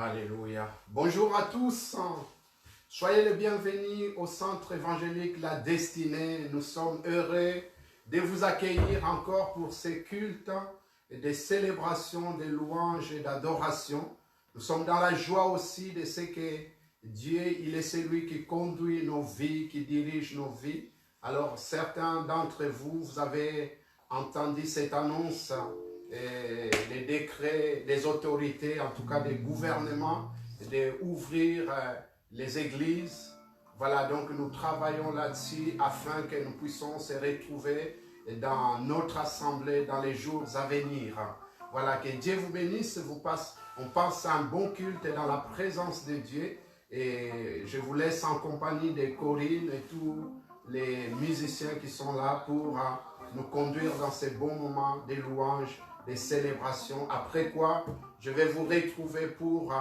Alléluia. Bonjour à tous. Soyez les bienvenus au centre évangélique La Destinée. Nous sommes heureux de vous accueillir encore pour ces cultes et des célébrations, des louanges et d'adoration. Nous sommes dans la joie aussi de ce que Dieu, il est celui qui conduit nos vies, qui dirige nos vies. Alors certains d'entre vous, vous avez entendu cette annonce, les décrets des autorités, en tout cas des gouvernements, d'ouvrir les églises. Voilà, donc nous travaillons là-dessus afin que nous puissions se retrouver dans notre assemblée dans les jours à venir. Voilà, que Dieu vous bénisse, on passe un bon culte dans la présence de Dieu. Et je vous laisse en compagnie de Corinne et tous les musiciens qui sont là pour nous conduire dans ces bons moments de louanges, des célébrations. Après quoi, je vais vous retrouver pour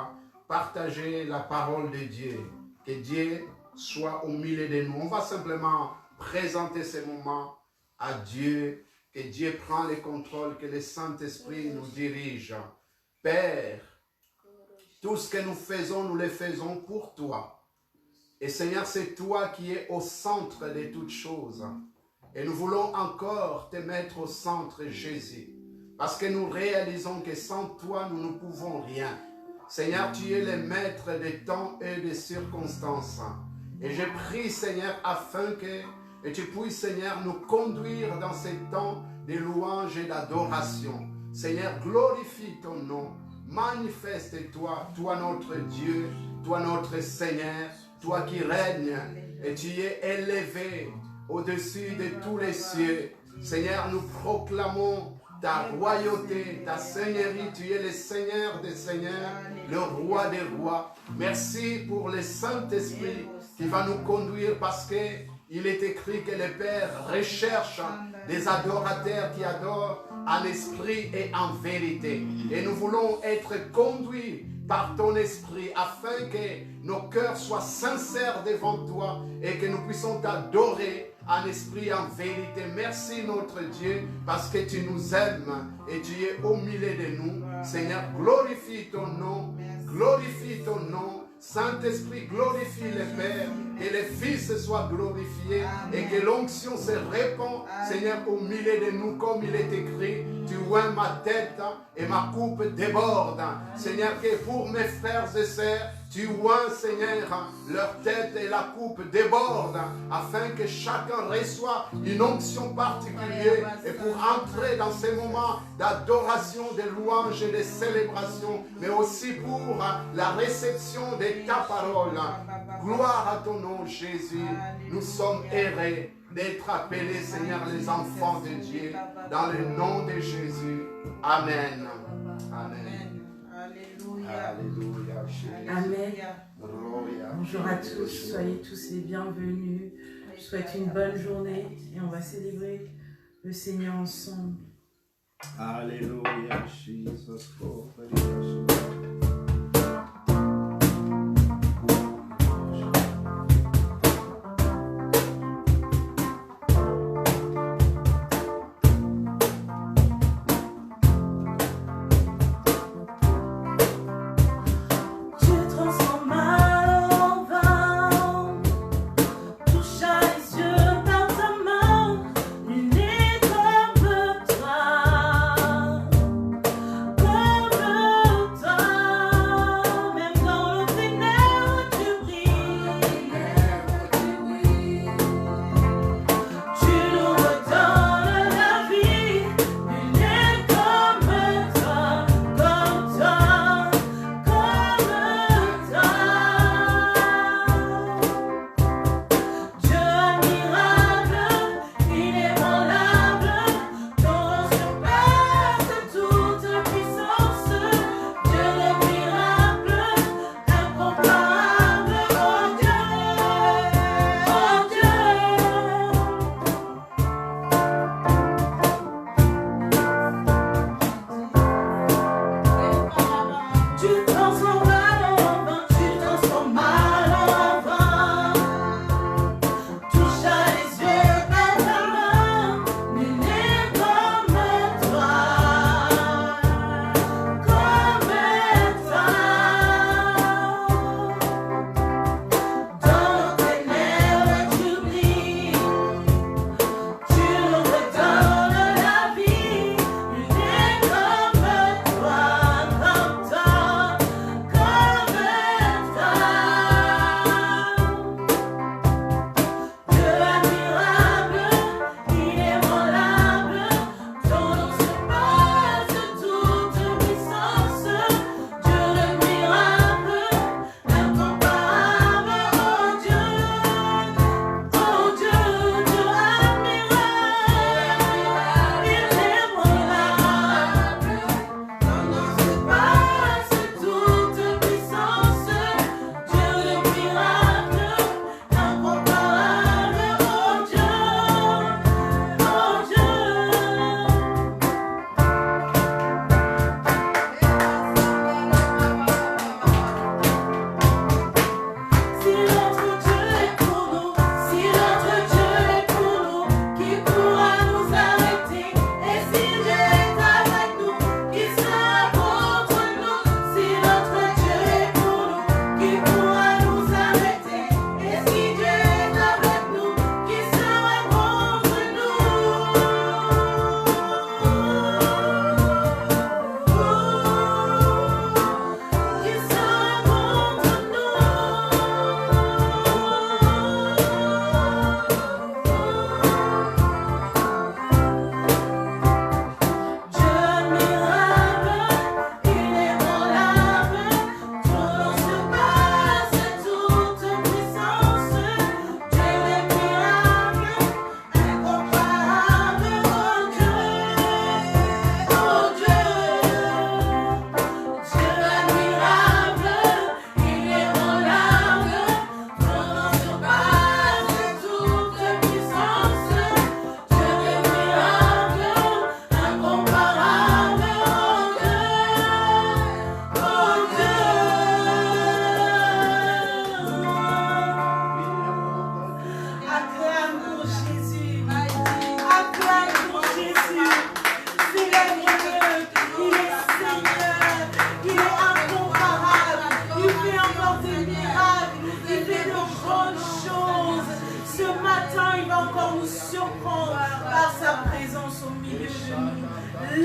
partager la parole de Dieu. Que Dieu soit au milieu de nous. On va simplement présenter ces moments à Dieu. Que Dieu prend le contrôle, que le Saint-Esprit nous dirige. Père, tout ce que nous faisons, nous le faisons pour toi. Et Seigneur, c'est toi qui es au centre de toutes choses. Et nous voulons encore te mettre au centre, Jésus. Parce que nous réalisons que sans toi, nous ne pouvons rien. Seigneur, tu es le maître des temps et des circonstances. Et je prie, Seigneur, afin que tu puisses, Seigneur, nous conduire dans ces temps de louange et d'adoration. Seigneur, glorifie ton nom. Manifeste-toi, toi notre Dieu, toi notre Seigneur, toi qui règnes et tu es élevé au-dessus de tous les cieux. Seigneur, nous proclamons ta royauté, ta seigneurie. Tu es le Seigneur des seigneurs, le roi des rois. Merci pour le Saint-Esprit qui va nous conduire parce qu'il est écrit que le Père recherche des adorateurs qui adorent en esprit et en vérité. Et nous voulons être conduits par ton esprit afin que nos cœurs soient sincères devant toi et que nous puissions t'adorer en esprit et en vérité. Merci notre Dieu parce que tu nous aimes et tu es au milieu de nous. Seigneur, glorifie ton nom, glorifie ton nom. Saint-Esprit, glorifie le Père, que le Fils soit glorifié et que l'onction se répand, Seigneur, au milieu de nous, comme il est écrit. Tu oins ma tête et ma coupe déborde. Seigneur, que pour mes frères et sœurs, tu oins, Seigneur, leur tête et la coupe déborde, afin que chacun reçoive une onction particulière et pour entrer dans ces moments d'adoration, de louange et de célébration, mais aussi pour la réception de ta parole. Gloire à ton nom, Jésus. Nous sommes heureux d'être appelés, Seigneur, les enfants de Dieu, dans le nom de Jésus. Amen. Amen. Alléluia. Alléluia. Amen. Gloria. Bonjour à tous, soyez tous les bienvenus. Je souhaite une bonne journée et on va célébrer le Seigneur ensemble. Alléluia, Jesus. Comme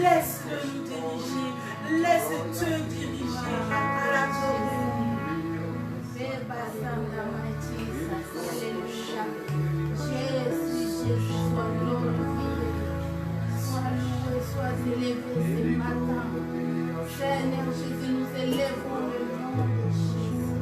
Laisse-le nous diriger. Laisse-te diriger. À la Jésus, sois glorifié. Sois loué, sois élevé ce matin. Seigneur Jésus, nous élèvons le nom de Jésus.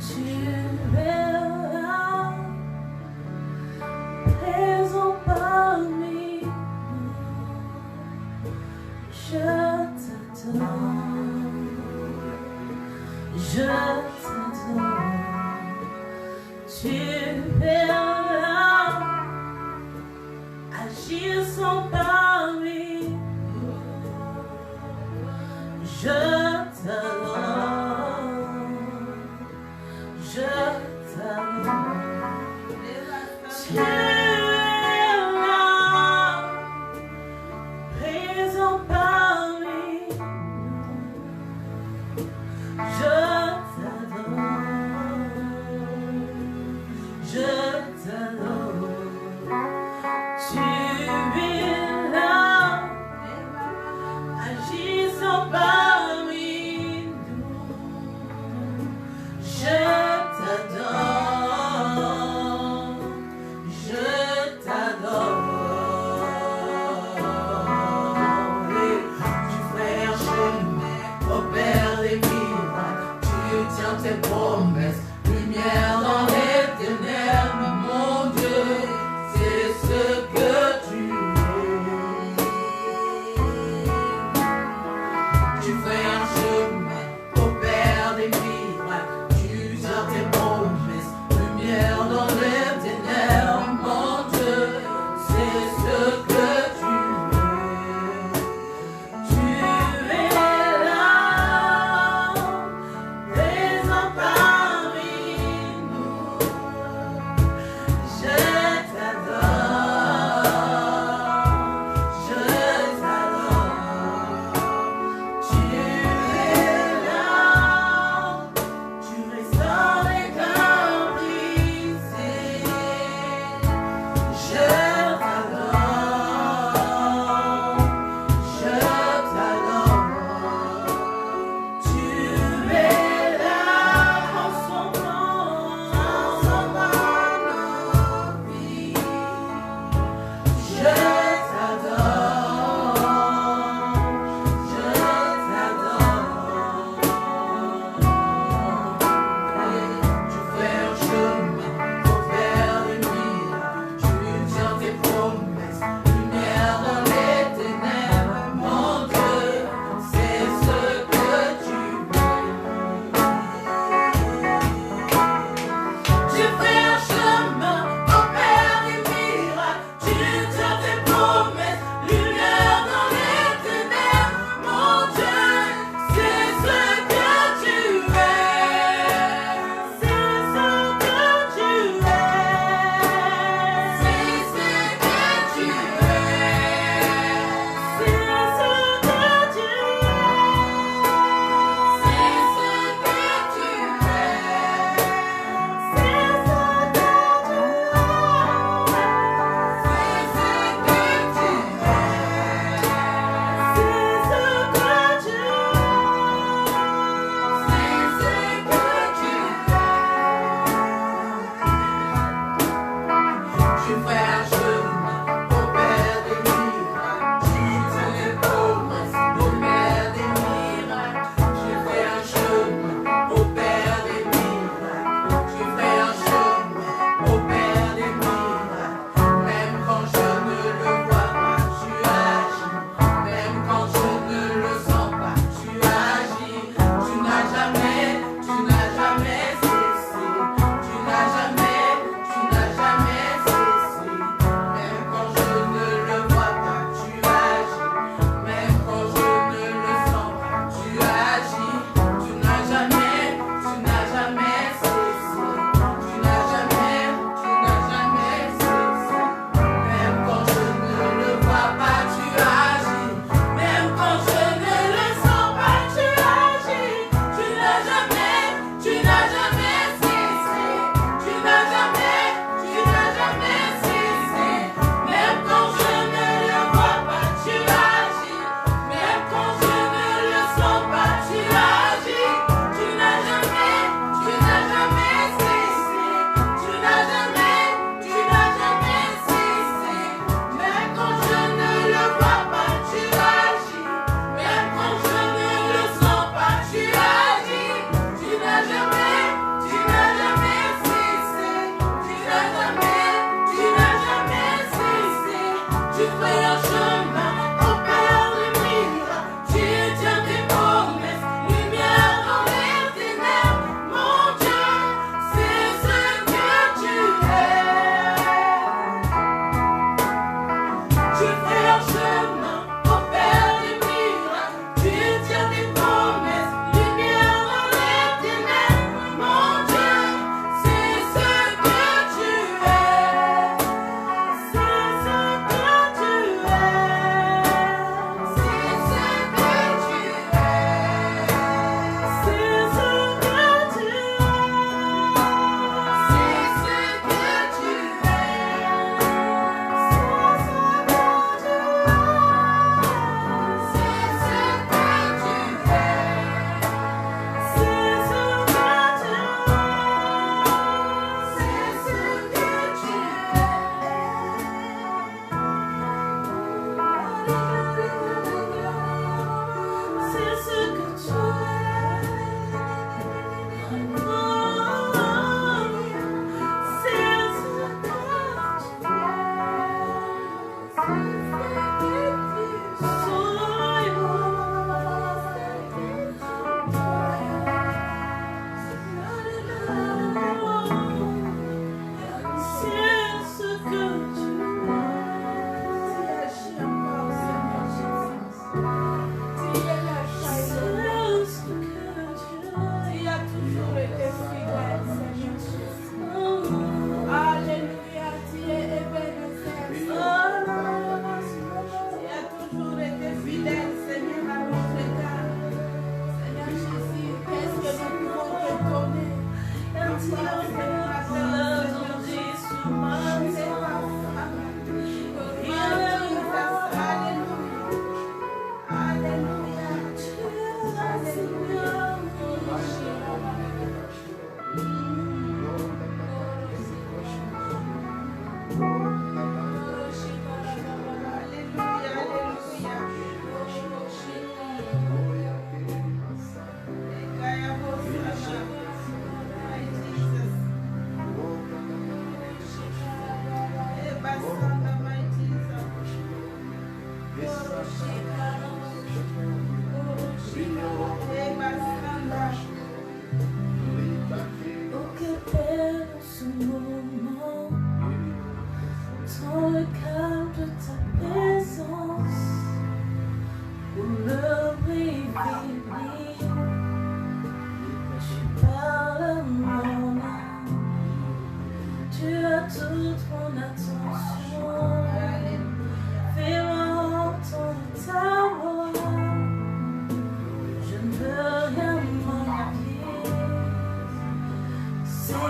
Tu es là, présent parmi nous. Je t'adore, je t'adore. Tu es là, agissant parmi nous. Je t'adore, je t'adore. Tu es là, présent parmi nous. Je t'adore, je t'adore. Tu es là, agissant parmi nous. Je t'adore, je t'adore. Et tu fais un chemin, opère les miracles, tu tiens tes promesses, lumière dans les ténèbres, mon Dieu, c'est ce que tu es. Tu fais un chemin, opère des miracles, tu tiens tes promesses, lumière dans les ténèbres, mon Dieu, c'est ce que tu es. Tu es là, présent parmi nous. Je t'adore, je t'adore. Tu es là,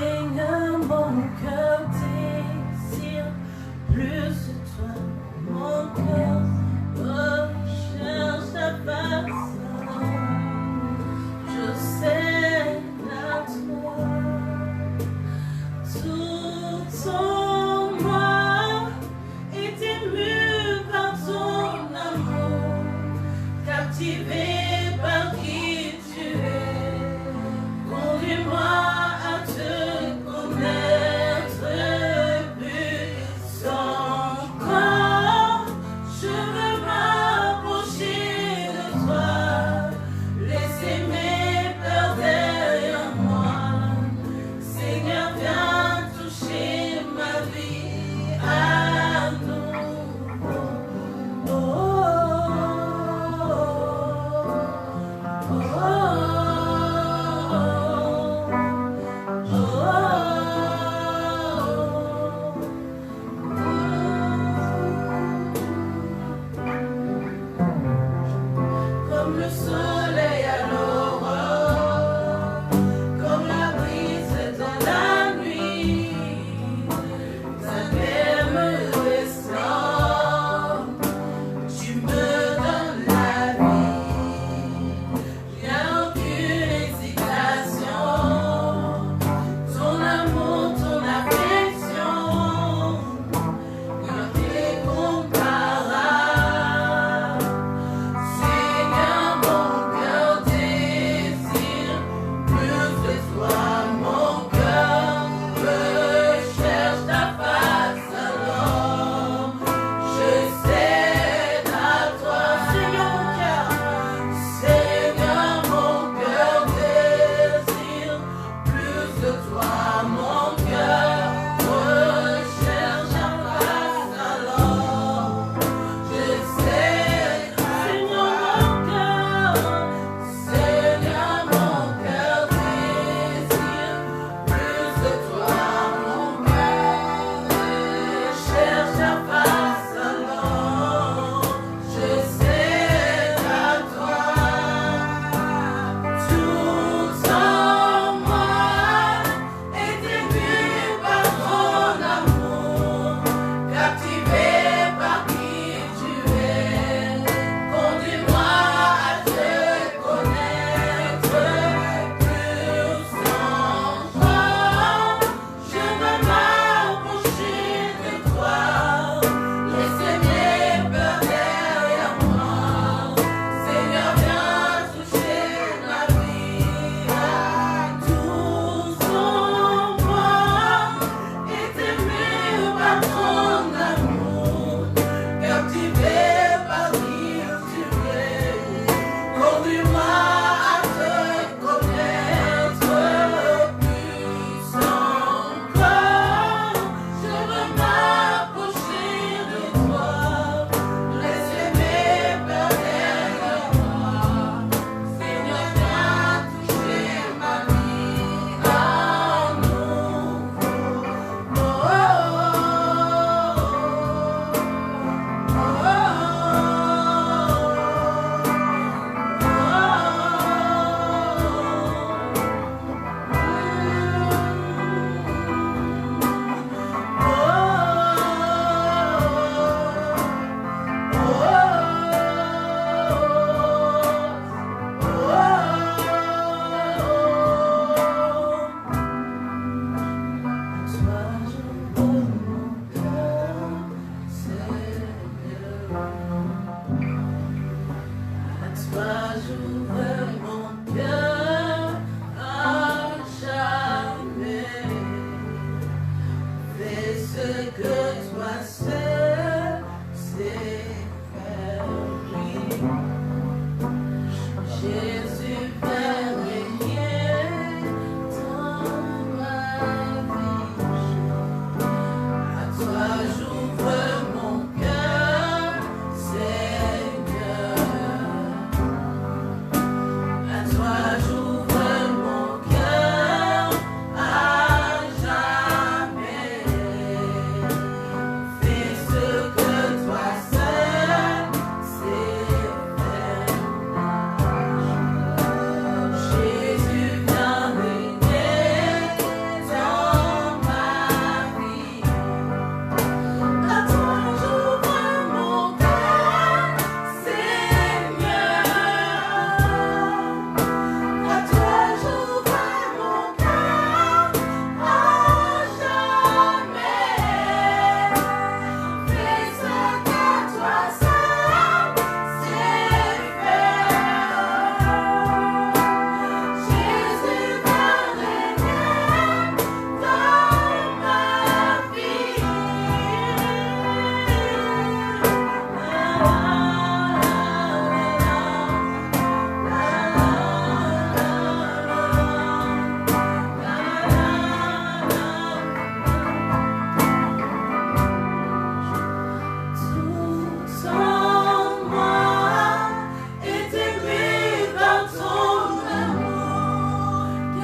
Seigneur, mon cœur désire plus de toi. Mon cœur recherche ta face. Je sais à toi. Tout en moi est ému par ton amour, captivé par qui tu es. Conduis-moi à te connaître plus encore. Je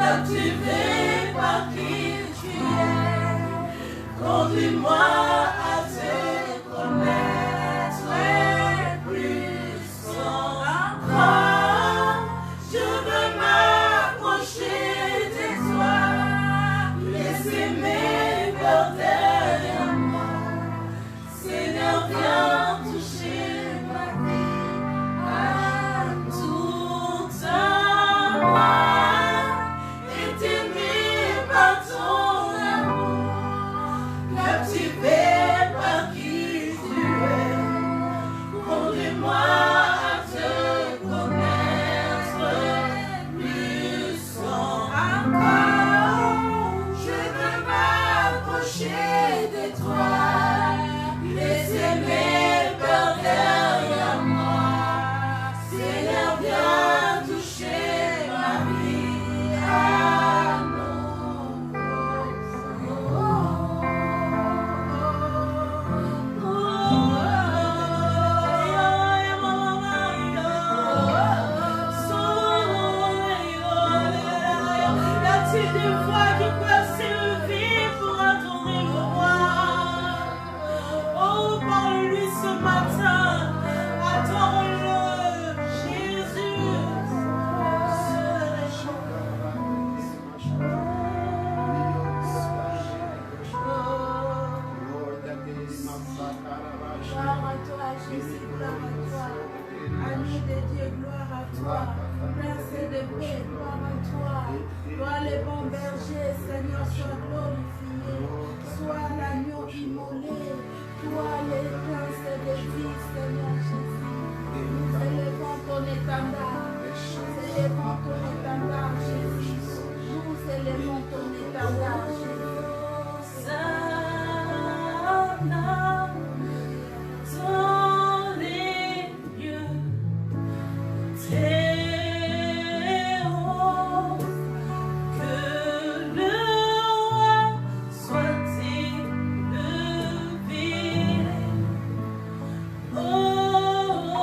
captivé par qui tu es. Conduis-moi à te connaître plus encore. Je veux m'approcher de toi, laisser mes peurs derrière moi. Seigneur, viens toucher ma vie à tout en moi. Et t'aimer par ton amour, captivé par qui tu es. Conduis-moi à te connaître plus encore. Je veux m'approcher de toi, laisser mes peurs derrière moi. Seigneur, viens toucher ma vie à Y a-t-il des voix qui peuvent s'élever pour adorer le roi? Oh, parle-lui ce matin, adore-le, Jésus. Gloire à toi, Jésus, gloire à toi. Ami de Dieu, gloire à toi. Prince de paix, gloire à toi. Toi, le bon berger, Seigneur, sois glorifié. Sois l'agneau immolé. Toi, le prince de vie, Seigneur Jésus. Nous élevons ton étendard. Nous élevons ton étendard, Jésus. Nous élevons ton étendard, Jésus. Dans les lieux très hauts, que le roi soit élevé. Hosanna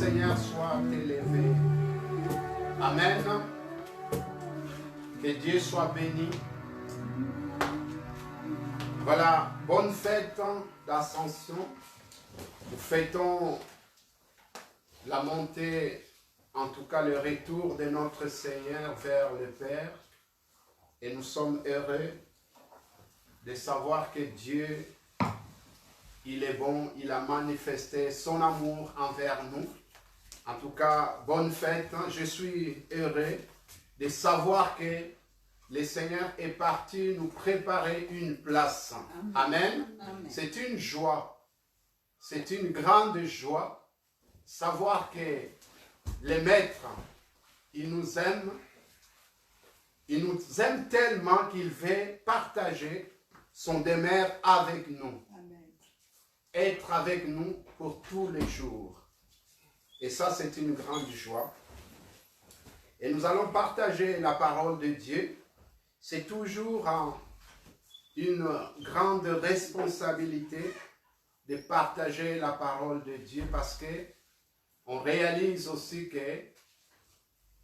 Seigneur soit élevé. Amen. Que Dieu soit béni. Voilà, bonne fête d'Ascension. Nous fêtons la montée, en tout cas le retour de notre Seigneur vers le Père. Et nous sommes heureux de savoir que Dieu, il est bon, il a manifesté son amour envers nous. En tout cas, bonne fête. Je suis heureux de savoir que le Seigneur est parti nous préparer une place. Amen. Amen. C'est une joie. C'est une grande joie. Savoir que le Maître, il nous aime. Il nous aime tellement qu'il veut partager son demeure avec nous. Amen. Être avec nous pour tous les jours. Et ça, c'est une grande joie. Et nous allons partager la parole de Dieu. C'est toujours une grande responsabilité de partager la parole de Dieu parce que on réalise aussi que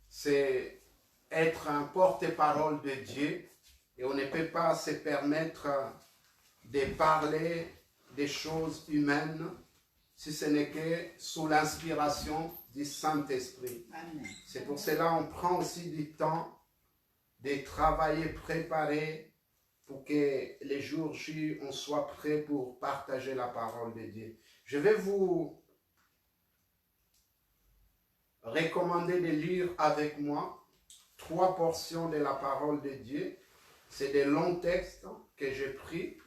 c'est être un porte-parole de Dieu et on ne peut pas se permettre de parler des choses humaines si ce n'est que sous l'inspiration du Saint-Esprit. C'est pour cela qu'on prend aussi du temps de travailler, préparer pour que les jours J, on soit prêt pour partager la parole de Dieu. Je vais vous recommander de lire avec moi 3 portions de la parole de Dieu. C'est des longs textes que j'ai pris.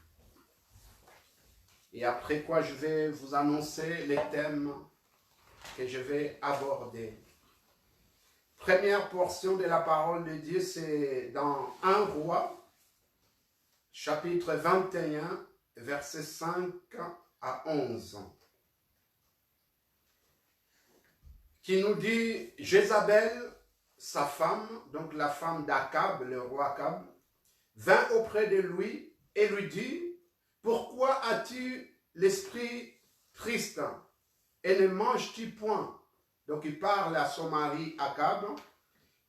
Et après quoi, je vais vous annoncer les thèmes que je vais aborder. Première portion de la parole de Dieu, c'est dans 1 Roi, chapitre 21, versets 5 à 11. Qui nous dit, Jézabel, sa femme, donc la femme d'Akab, le roi Akab, vint auprès de lui et lui dit, pourquoi as-tu l'esprit triste et ne manges-tu point? Donc il parle à son mari Akab.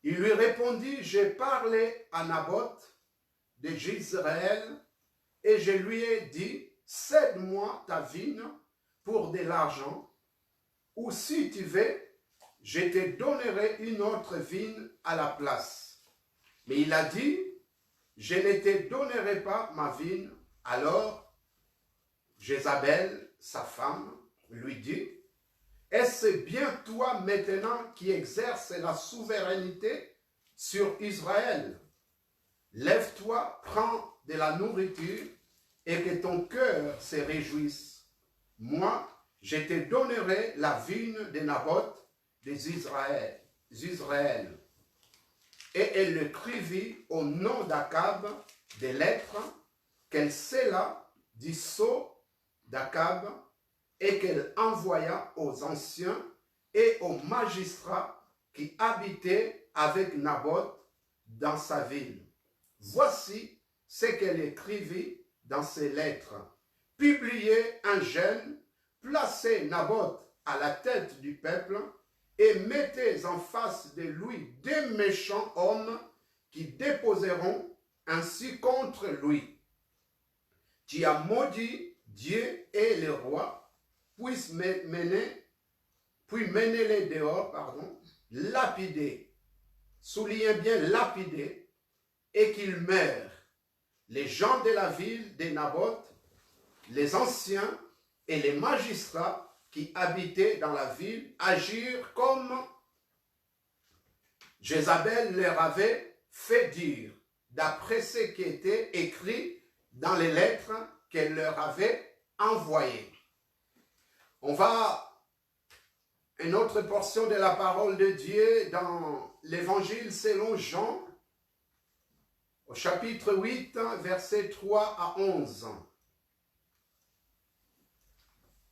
Il lui répondit, j'ai parlé à Naboth de Jezreel et je lui ai dit, cède-moi ta vigne pour de l'argent, ou si tu veux, je te donnerai une autre vigne à la place. Mais il a dit, je ne te donnerai pas ma vigne. Alors, Jézabel, sa femme, lui dit, est-ce bien toi maintenant qui exerces la souveraineté sur Israël? Lève-toi, prends de la nourriture et que ton cœur se réjouisse. Moi, je te donnerai la vigne de Naboth des Israël. Et elle écrivit au nom d'Akab des lettres qu'elle scella du sceau d'Akab et qu'elle envoya aux anciens et aux magistrats qui habitaient avec Naboth dans sa ville. Voici ce qu'elle écrivit dans ses lettres. Publiez un jeûne, placez Naboth à la tête du peuple et mettez en face de lui des méchants hommes qui déposeront ainsi contre lui. Tu as maudit Dieu et le roi, puis menez-les dehors, lapider, soulignez bien lapider, et qu'ils meurent. Les gens de la ville de Naboth, les anciens et les magistrats qui habitaient dans la ville agirent comme Jézabel leur avait fait dire, d'après ce qui était écrit dans les lettres qu'elle leur avait envoyées. On va une autre portion de la parole de Dieu dans l'évangile selon Jean, au chapitre 8, versets 3 à 11.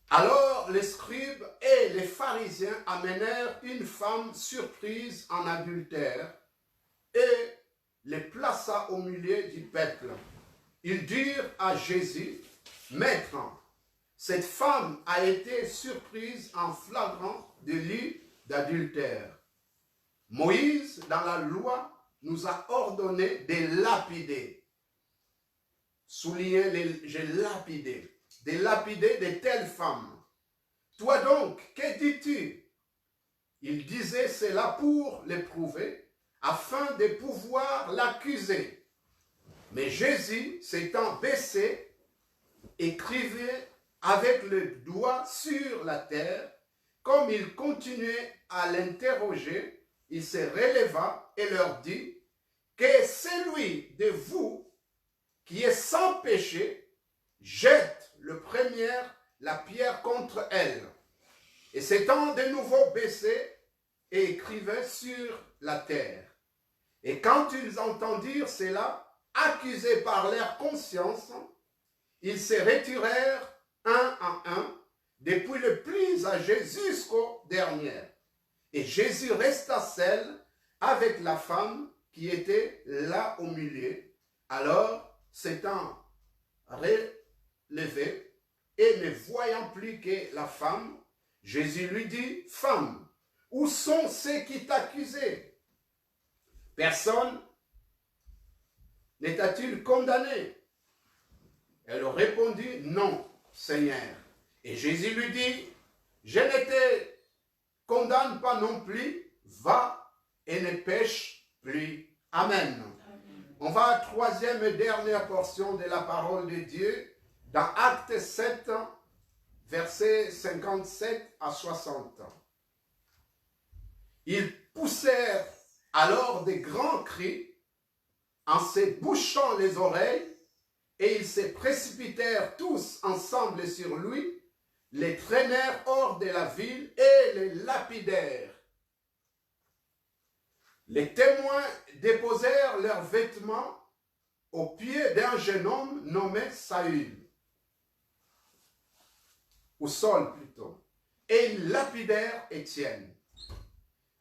Alors les scribes et les pharisiens amenèrent une femme surprise en adultère et les plaça au milieu du peuple. Ils dirent à Jésus, Maître, cette femme a été surprise en flagrant délit d'adultère. Moïse, dans la loi, nous a ordonné de lapider. Soulignez, j'ai lapidé. De lapider de telles femmes. Toi donc, que dis-tu? Il disait cela pour l'éprouver, afin de pouvoir l'accuser. Mais Jésus, s'étant baissé, écrivait avec le doigt sur la terre. Comme il continuait à l'interroger, il se releva et leur dit que celui de vous qui est sans péché jette la pierre contre elle. Et s'étant de nouveau baissé et écrivait sur la terre. Et quand ils entendirent cela, accusés par leur conscience, ils se retirèrent un à un, depuis le plus âgé jusqu'au dernier. Et Jésus resta seul avec la femme qui était là au milieu. Alors, s'étant relevé et ne voyant plus que la femme, Jésus lui dit, « Femme, où sont ceux qui t'accusaient? Personne ne t'a-t-il condamné? » Elle répondit, « Non, Seigneur. » Et Jésus lui dit, « Je ne te condamne pas non plus, va et ne pêche plus. » Amen. On va à la troisième et dernière portion de la parole de Dieu, dans Actes 7, versets 57 à 60. Ils poussèrent alors des grands cris en se bouchant les oreilles, et ils se précipitèrent tous ensemble sur lui, les traînèrent hors de la ville et les lapidèrent. Les témoins déposèrent leurs vêtements aux pieds d'un jeune homme nommé Saül, ou Saul plutôt, et ils lapidèrent Étienne,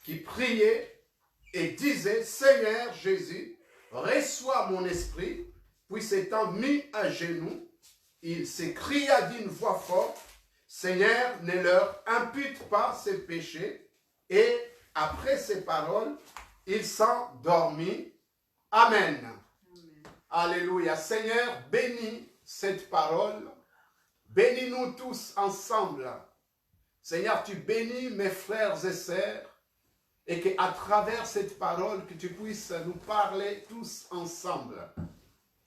qui priait et disait, « Seigneur Jésus, reçois mon esprit. » Puis s'étant mis à genoux, il s'écria d'une voix forte, « Seigneur, ne leur impute pas ces péchés. » Et après ces paroles, il s'endormit. Amen. Amen. Alléluia. Seigneur, bénis cette parole. Bénis-nous tous ensemble. Seigneur, tu bénis mes frères et sœurs, et qu'à travers cette parole, que tu puisses nous parler tous ensemble.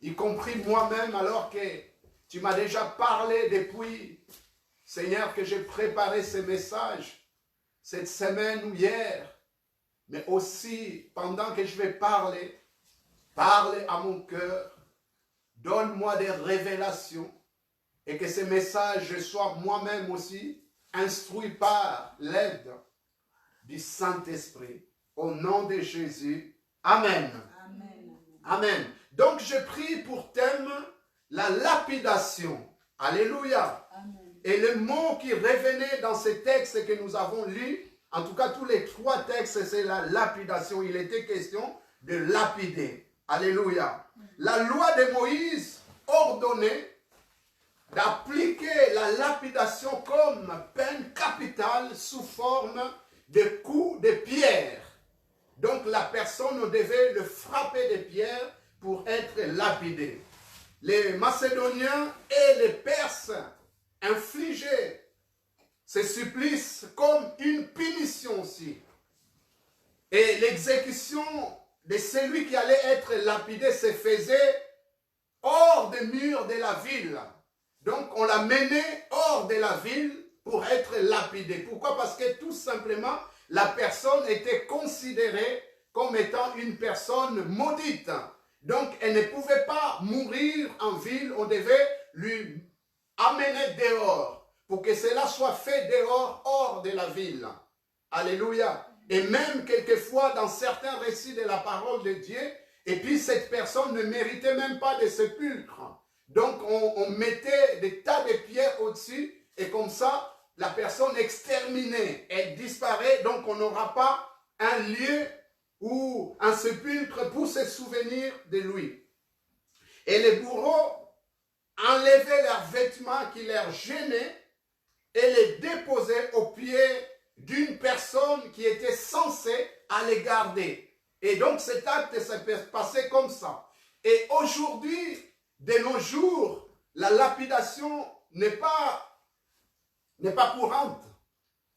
Y compris moi-même, alors que tu m'as déjà parlé depuis, Seigneur, que j'ai préparé ces messages cette semaine ou hier, mais aussi pendant que je vais parler à mon cœur, donne-moi des révélations et que ces messages soient moi-même aussi instruits par l'aide du Saint-Esprit. Au nom de Jésus, Amen. Amen. Amen. Donc, je prie pour thème la lapidation. Alléluia. Amen. Et le mot qui revenait dans ces textes que nous avons lus, en tout cas tous les trois textes, c'est la lapidation. Il était question de lapider. Alléluia. La loi de Moïse ordonnait d'appliquer la lapidation comme peine capitale sous forme de coups de pierre. Donc, la personne devait le frapper de pierre pour être lapidé. Les Macédoniens et les Perses infligeaient ces supplices comme une punition aussi. Et l'exécution de celui qui allait être lapidé se faisait hors des murs de la ville. Donc on l'a mené hors de la ville pour être lapidé. Pourquoi? Parce que tout simplement, la personne était considérée comme étant une personne maudite. Donc, elle ne pouvait pas mourir en ville, on devait lui amener dehors, pour que cela soit fait dehors, hors de la ville. Alléluia. Et même quelquefois, dans certains récits de la parole de Dieu, et puis cette personne ne méritait même pas de sépulcre. Donc, on mettait des tas de pierres au-dessus, et comme ça, la personne exterminée, elle disparaît, donc on n'aura pas un lieu ou un sépulcre pour se souvenir de lui. Et les bourreaux enlevaient leurs vêtements qui leur gênaient et les déposaient aux pieds d'une personne qui était censée à les garder. Et donc cet acte s'est passé comme ça. Et aujourd'hui, de nos jours, la lapidation n'est pas courante.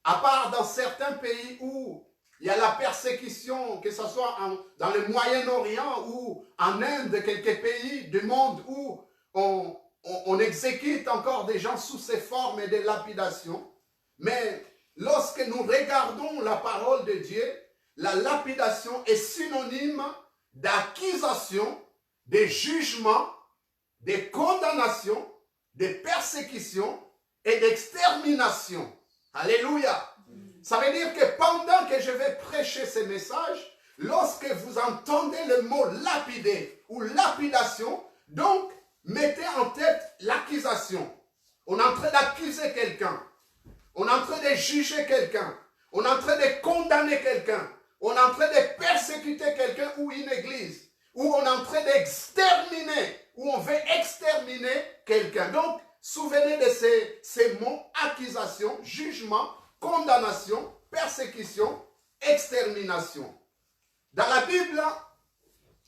À part dans certains pays où il y a la persécution, que ce soit dans le Moyen-Orient ou en Inde, quelques pays du monde où on exécute encore des gens sous ces formes de lapidation. Mais lorsque nous regardons la parole de Dieu, la lapidation est synonyme d'accusation, de jugement, de condamnation, de persécution et d'extermination. Alléluia. Ça veut dire que pendant que je vais prêcher ces messages, lorsque vous entendez le mot lapider ou lapidation, donc mettez en tête l'accusation. On est en train d'accuser quelqu'un. On est en train de juger quelqu'un. On est en train de condamner quelqu'un. On est en train de persécuter quelqu'un ou une église. Ou on est en train d'exterminer. Ou on veut exterminer quelqu'un. Donc, souvenez de ces mots, accusation, jugement, condamnation, persécution, extermination. Dans la Bible,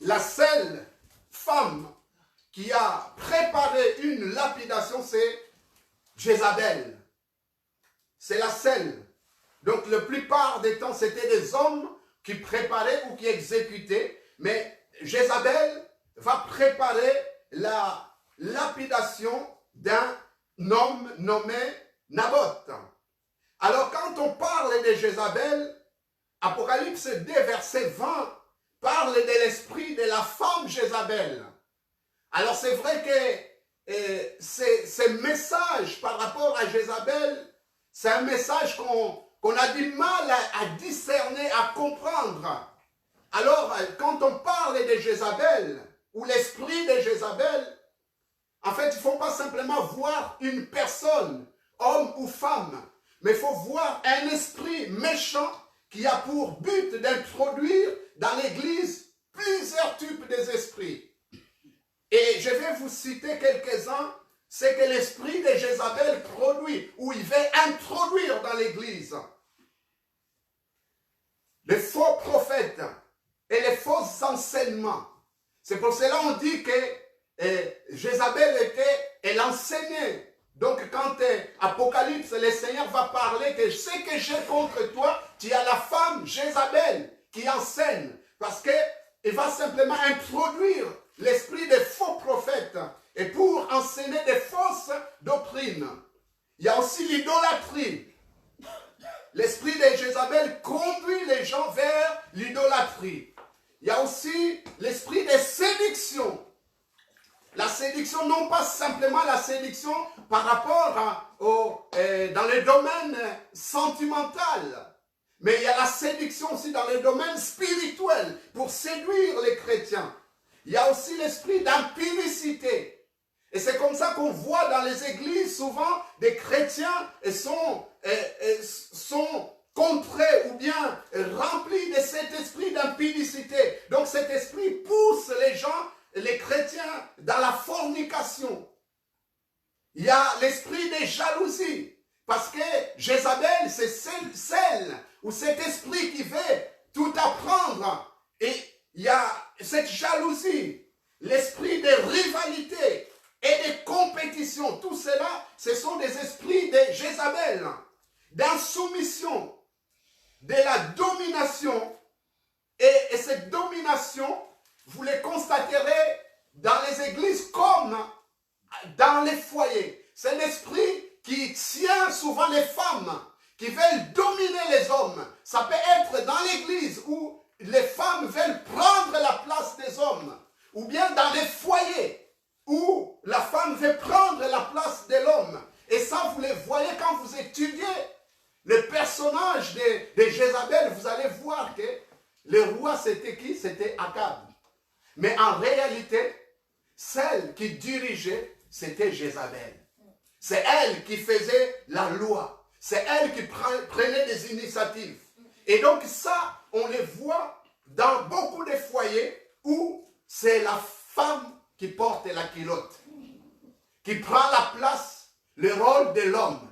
la seule femme qui a préparé une lapidation, c'est Jézabel. C'est la seule. Donc, la plupart des temps, c'était des hommes qui préparaient ou qui exécutaient. Mais Jézabel va préparer la lapidation d'un homme nommé Naboth. Alors, quand on parle de Jézabel, Apocalypse 2, verset 20, parle de l'esprit de la femme Jézabel. Alors, c'est vrai que ces messages par rapport à Jézabel, c'est un message qu'on a du mal à discerner, à comprendre. Alors, quand on parle de Jézabel, ou l'esprit de Jézabel, en fait, il ne faut pas simplement voir une personne, homme ou femme, mais il faut voir un esprit méchant qui a pour but d'introduire dans l'Église plusieurs types d'esprits. Et je vais vous citer quelques-uns, c'est que l'esprit de Jézabel produit, ou il veut introduire dans l'Église. Les faux prophètes et les faux enseignements. C'est pour cela qu'on dit que Jézabel elle enseignait. Donc quand Apocalypse, le Seigneur va parler que ce que j'ai contre toi, tu as la femme Jézabel qui enseigne. Parce qu'il va simplement introduire l'esprit des faux prophètes et pour enseigner des fausses doctrines. Il y a aussi l'idolâtrie. L'esprit de Jézabel conduit les gens vers l'idolâtrie. Il y a aussi l'esprit de séduction. La séduction, non pas simplement la séduction par rapport dans le domaine sentimental, mais il y a la séduction aussi dans le domaine spirituel pour séduire les chrétiens. Il y a aussi l'esprit d'impudicité. Et c'est comme ça qu'on voit dans les églises souvent des chrétiens sont contrés ou bien remplis de cet esprit d'impudicité. Donc cet esprit pousse les gens, les chrétiens, dans la fornication. Il y a l'esprit de jalousie. Parce que Jézabel, c'est celle ou cet esprit qui veut tout apprendre. Et il y a cette jalousie, l'esprit de rivalité et de compétition. Tout cela, ce sont des esprits de Jézabel, d'insoumission, de la domination. Et cette domination, vous les constaterez dans les églises comme dans les foyers. C'est l'esprit qui tient souvent les femmes, qui veulent dominer les hommes. Ça peut être dans l'église où les femmes veulent prendre la place des hommes. Ou bien dans les foyers où la femme veut prendre la place de l'homme. Et ça, vous les voyez quand vous étudiez le personnage de Jézabel, vous allez voir que le roi, c'était qui? C'était Akab. Mais en réalité, celle qui dirigeait, c'était Jézabel. C'est elle qui faisait la loi. C'est elle qui prenait des initiatives. Et donc ça, on le voit dans beaucoup de foyers où c'est la femme qui porte la culotte. qui prend la place, le rôle de l'homme.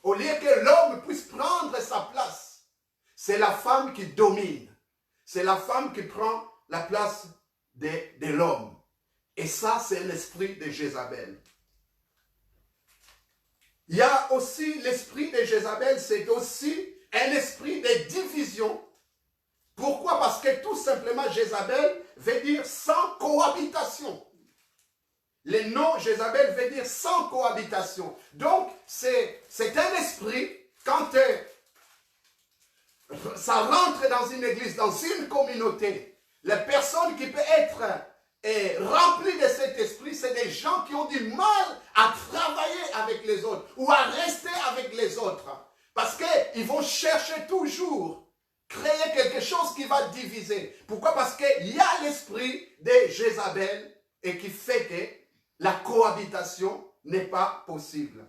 Au lieu que l'homme puisse prendre sa place, c'est la femme qui domine. C'est la femme qui prend la place de l'homme. Et ça, c'est l'esprit de Jézabel. Il y a aussi l'esprit de Jézabel, c'est aussi un esprit de division. Pourquoi? Parce que tout simplement, Jézabel veut dire sans cohabitation. Le nom Jézabel veut dire sans cohabitation. Donc, c'est un esprit, quand ça rentre dans une église, dans une communauté, les personnes qui peuvent être remplies de cet esprit, c'est des gens qui ont du mal à travailler avec les autres ou à rester avec les autres. Parce qu'ils vont chercher toujours créer quelque chose qui va diviser. Pourquoi? Parce qu'il y a l'esprit de Jézabel et qui fait que la cohabitation n'est pas possible.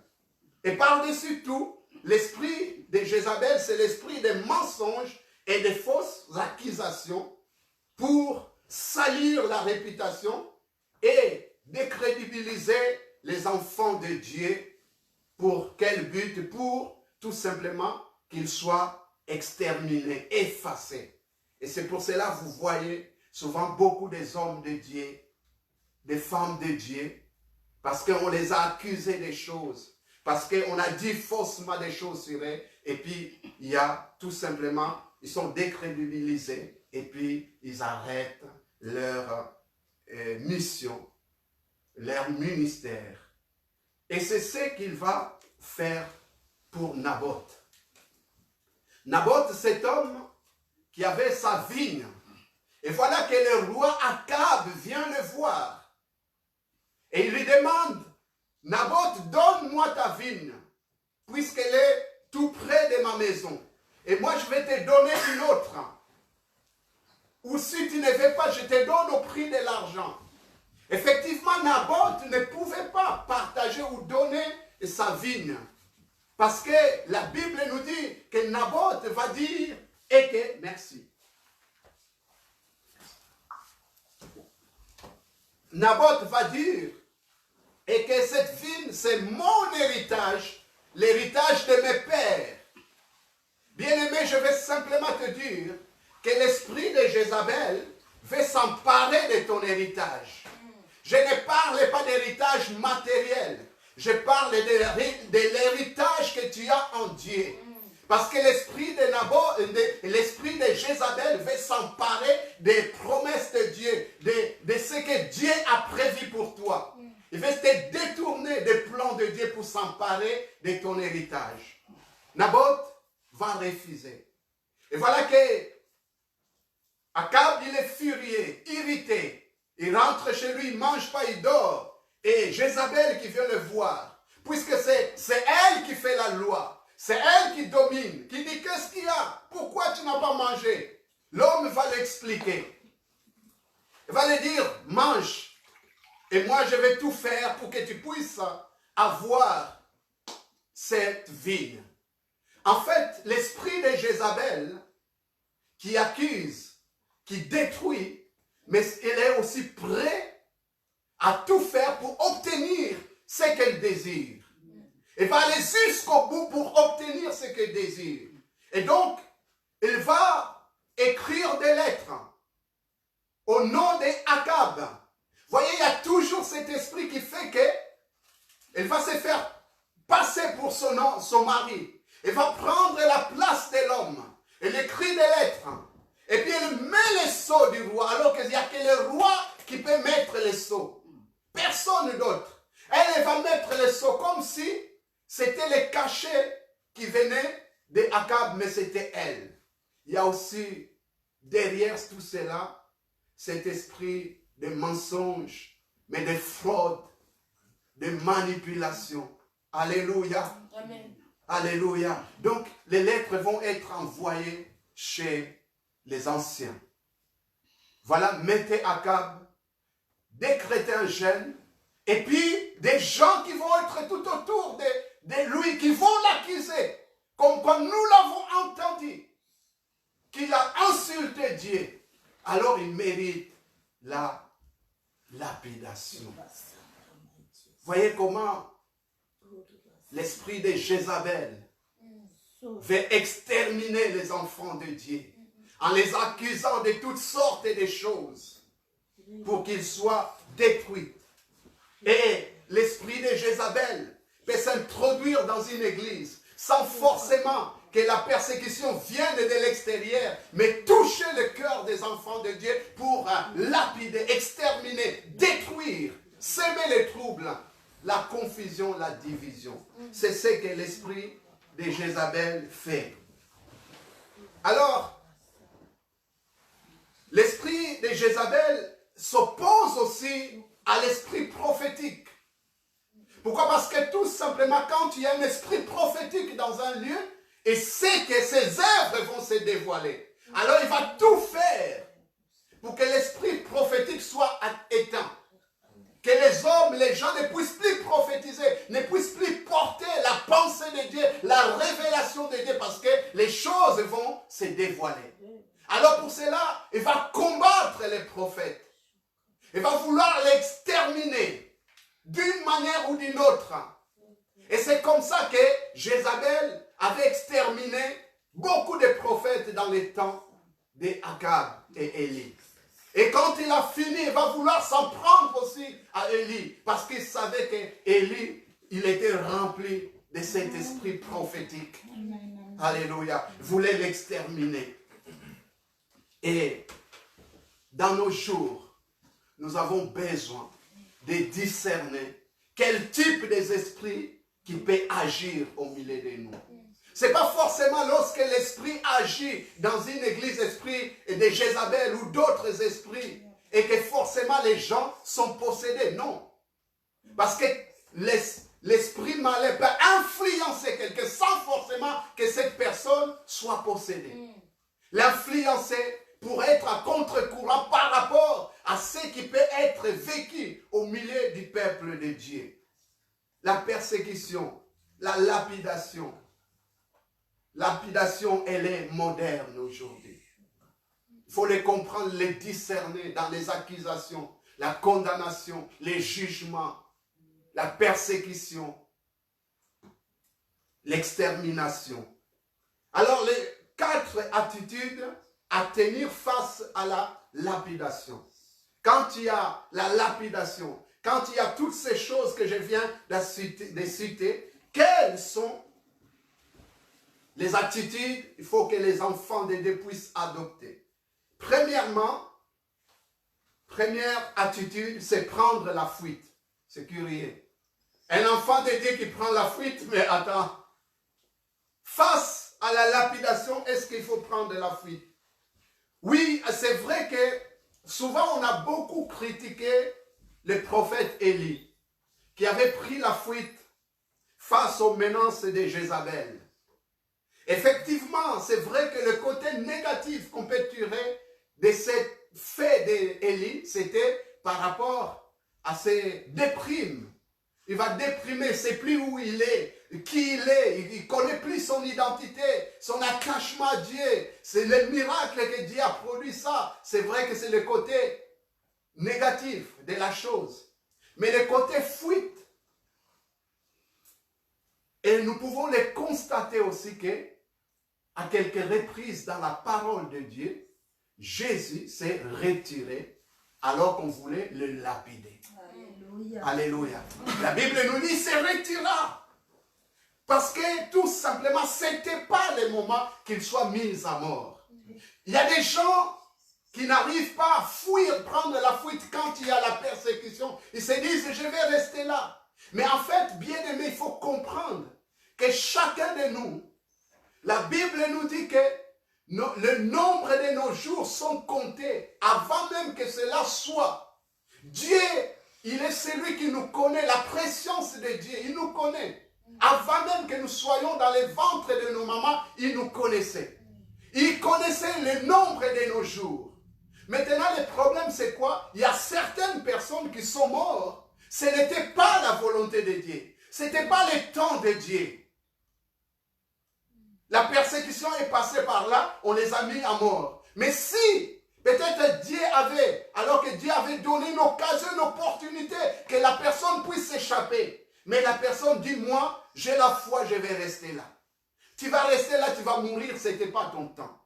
Et par-dessus tout, l'esprit de Jézabel, c'est l'esprit des mensonges et des fausses accusations pour salir la réputation et décrédibiliser les enfants de Dieu. Pour quel but? Pour tout simplement qu'ils soient exterminés, effacés. Et c'est pour cela que vous voyez souvent beaucoup des hommes de Dieu, des femmes de Dieu, parce qu'on les a accusés des choses, parce qu'on a dit faussement des choses sur eux, et puis il y a tout simplement, ils sont décrédibilisés, et puis ils arrêtent leur mission, leur ministère. Et c'est ce qu'il va faire pour Naboth. Naboth, cet homme qui avait sa vigne, et voilà que le roi Akab vient le voir. Et il lui demande, Naboth, donne-moi ta vigne, puisqu'elle est tout près de ma maison. Et moi, je vais te donner une autre. Ou si tu ne veux pas, je te donne au prix de l'argent. Effectivement, Naboth ne pouvait pas partager ou donner sa vigne. Parce que la Bible nous dit que Naboth va dire, et que, merci. Naboth va dire, et que cette vigne, c'est mon héritage, l'héritage de mes pères. Bien-aimé, je vais simplement te dire que l'esprit de Jézabel veut s'emparer de ton héritage. Je ne parle pas d'héritage matériel, je parle de l'héritage que tu as en Dieu. Parce que l'esprit de Naboth, l'esprit de Jézabel veut s'emparer des promesses de Dieu, de ce que Dieu a prévu pour toi. Il veut te détourner des plans de Dieu pour s'emparer de ton héritage. Naboth va refuser. Et voilà que Akab, il est furieux, irrité. Il rentre chez lui, il ne mange pas, il dort. Et Jézabel qui vient le voir, puisque c'est elle qui fait la loi. C'est elle qui domine, qui dit, qu'est-ce qu'il y a? Pourquoi tu n'as pas mangé? L'homme va l'expliquer. Il va lui dire, mange. Et moi, je vais tout faire pour que tu puisses avoir cette vigne. En fait, l'esprit de Jézabel, qui accuse, qui détruit, mais elle est aussi prête à tout faire pour obtenir ce qu'elle désire. Elle va aller jusqu'au bout pour obtenir ce qu'elle désire. Et donc, elle va écrire des lettres au nom d'Akab. Vous voyez, il y a toujours cet esprit qui fait qu'elle va se faire passer pour son mari. Elle va prendre la place de l'homme. Elle écrit des lettres. Et puis elle met les sceaux du roi, alors qu'il n'y a que le roi qui peut mettre les sceaux. Personne d'autre. Elle va mettre les sceaux comme si c'était les cachets qui venaient d'Akab, mais c'était elle. Il y a aussi derrière tout cela, cet esprit de mensonge, mais de fraude, de manipulation. Alléluia. Amen. Alléluia. Donc, les lettres vont être envoyées chez les anciens. Voilà, mettez Akab, décrétez un jeûne, et puis des gens qui vont être tout autour de lui, qui vont l'accuser, comme nous l'avons entendu, qu'il a insulté Dieu. Alors il mérite la lapidation. Voyez comment l'esprit de Jézabel veut exterminer les enfants de Dieu en les accusant de toutes sortes de choses pour qu'ils soient détruits. Et l'esprit de Jézabel peut s'introduire dans une église sans forcément que la persécution vienne de l'extérieur, mais toucher le cœur des enfants de Dieu pour lapider, exterminer, détruire, semer les troubles, la confusion, la division. C'est ce que l'esprit de Jézabel fait. Alors, l'esprit de Jézabel s'oppose aussi à l'esprit prophétique. Pourquoi? Parce que tout simplement, quand il y a un esprit prophétique dans un lieu, il sait que ses œuvres vont se dévoiler. Alors il va tout faire pour que l'esprit prophétique soit éteint. Que les hommes, les gens ne puissent plus prophétiser, ne puissent plus porter la pensée de Dieu, la révélation de Dieu, parce que les choses vont se dévoiler. Alors pour cela, il va combattre les prophètes. Il va vouloir l'exterminer d'une manière ou d'une autre. Et c'est comme ça que Jézabel avait exterminé beaucoup de prophètes dans les temps d'Akab et Élie. Et quand il a fini, il va vouloir s'en prendre aussi à Élie, parce qu'il savait qu'Élie, il était rempli de cet esprit prophétique. Alléluia. Il voulait l'exterminer. Et dans nos jours, nous avons besoin de discerner quel type d'esprit qui peut agir au milieu de nous. Ce n'est pas forcément lorsque l'esprit agit dans une église, esprit de Jézabel ou d'autres esprits, et que forcément les gens sont possédés. Non. Parce que l'esprit malin peut influencer quelqu'un sans forcément que cette personne soit possédée. L'influencer pour être à contre-courant par rapport à ce qui peut être vécu au milieu du peuple de Dieu. La persécution, la lapidation. Lapidation, elle est moderne aujourd'hui. Il faut les comprendre, les discerner dans les accusations, la condamnation, les jugements, la persécution, l'extermination. Alors, les 4 attitudes à tenir face à la lapidation. Quand il y a la lapidation, quand il y a toutes ces choses que je viens de citer, quelles sont les attitudes il faut que les enfants de Dieu puissent adopter? Premièrement, première attitude, c'est prendre la fuite. C'est curieux. Un enfant de Dieu qui prend la fuite, mais attends. Face à la lapidation, est-ce qu'il faut prendre la fuite? Oui, c'est vrai que souvent on a beaucoup critiqué le prophète Élie, qui avait pris la fuite face aux menaces de Jézabel. Effectivement, c'est vrai que le côté négatif qu'on peut tirer de ce fait d'Élie, c'était par rapport à ses déprimes. Il va déprimer, il ne sait plus où il est, qui il est, il ne connaît plus son identité, son attachement à Dieu. C'est le miracle que Dieu a produit ça. C'est vrai que c'est le côté négatif de la chose. Mais le côté fuite, et nous pouvons le constater aussi que, à quelques reprises dans la parole de Dieu, Jésus s'est retiré alors qu'on voulait le lapider. Alléluia. Alléluia. La Bible nous dit, c'est retira. Parce que tout simplement, ce n'était pas le moment qu'il soit mis à mort. Il y a des gens qui n'arrivent pas à fuir, prendre la fuite quand il y a la persécution. Ils se disent, je vais rester là. Mais en fait, bien aimé, il faut comprendre que chacun de nous, la Bible nous dit que le nombre de nos jours sont comptés avant même que cela soit. Dieu, il est celui qui nous connaît, la préscience de Dieu, il nous connaît. Avant même que nous soyons dans les ventres de nos mamans, il nous connaissait. Il connaissait le nombre de nos jours. Maintenant, le problème, c'est quoi? Il y a certaines personnes qui sont mortes. Ce n'était pas la volonté de Dieu. Ce n'était pas le temps de Dieu. La persécution est passée par là, on les a mis à mort. Mais si Peut-être Dieu avait, alors que Dieu avait donné une occasion, une opportunité, que la personne puisse s'échapper. Mais la personne dit, moi, j'ai la foi, je vais rester là. Tu vas rester là, tu vas mourir, ce n'était pas ton temps.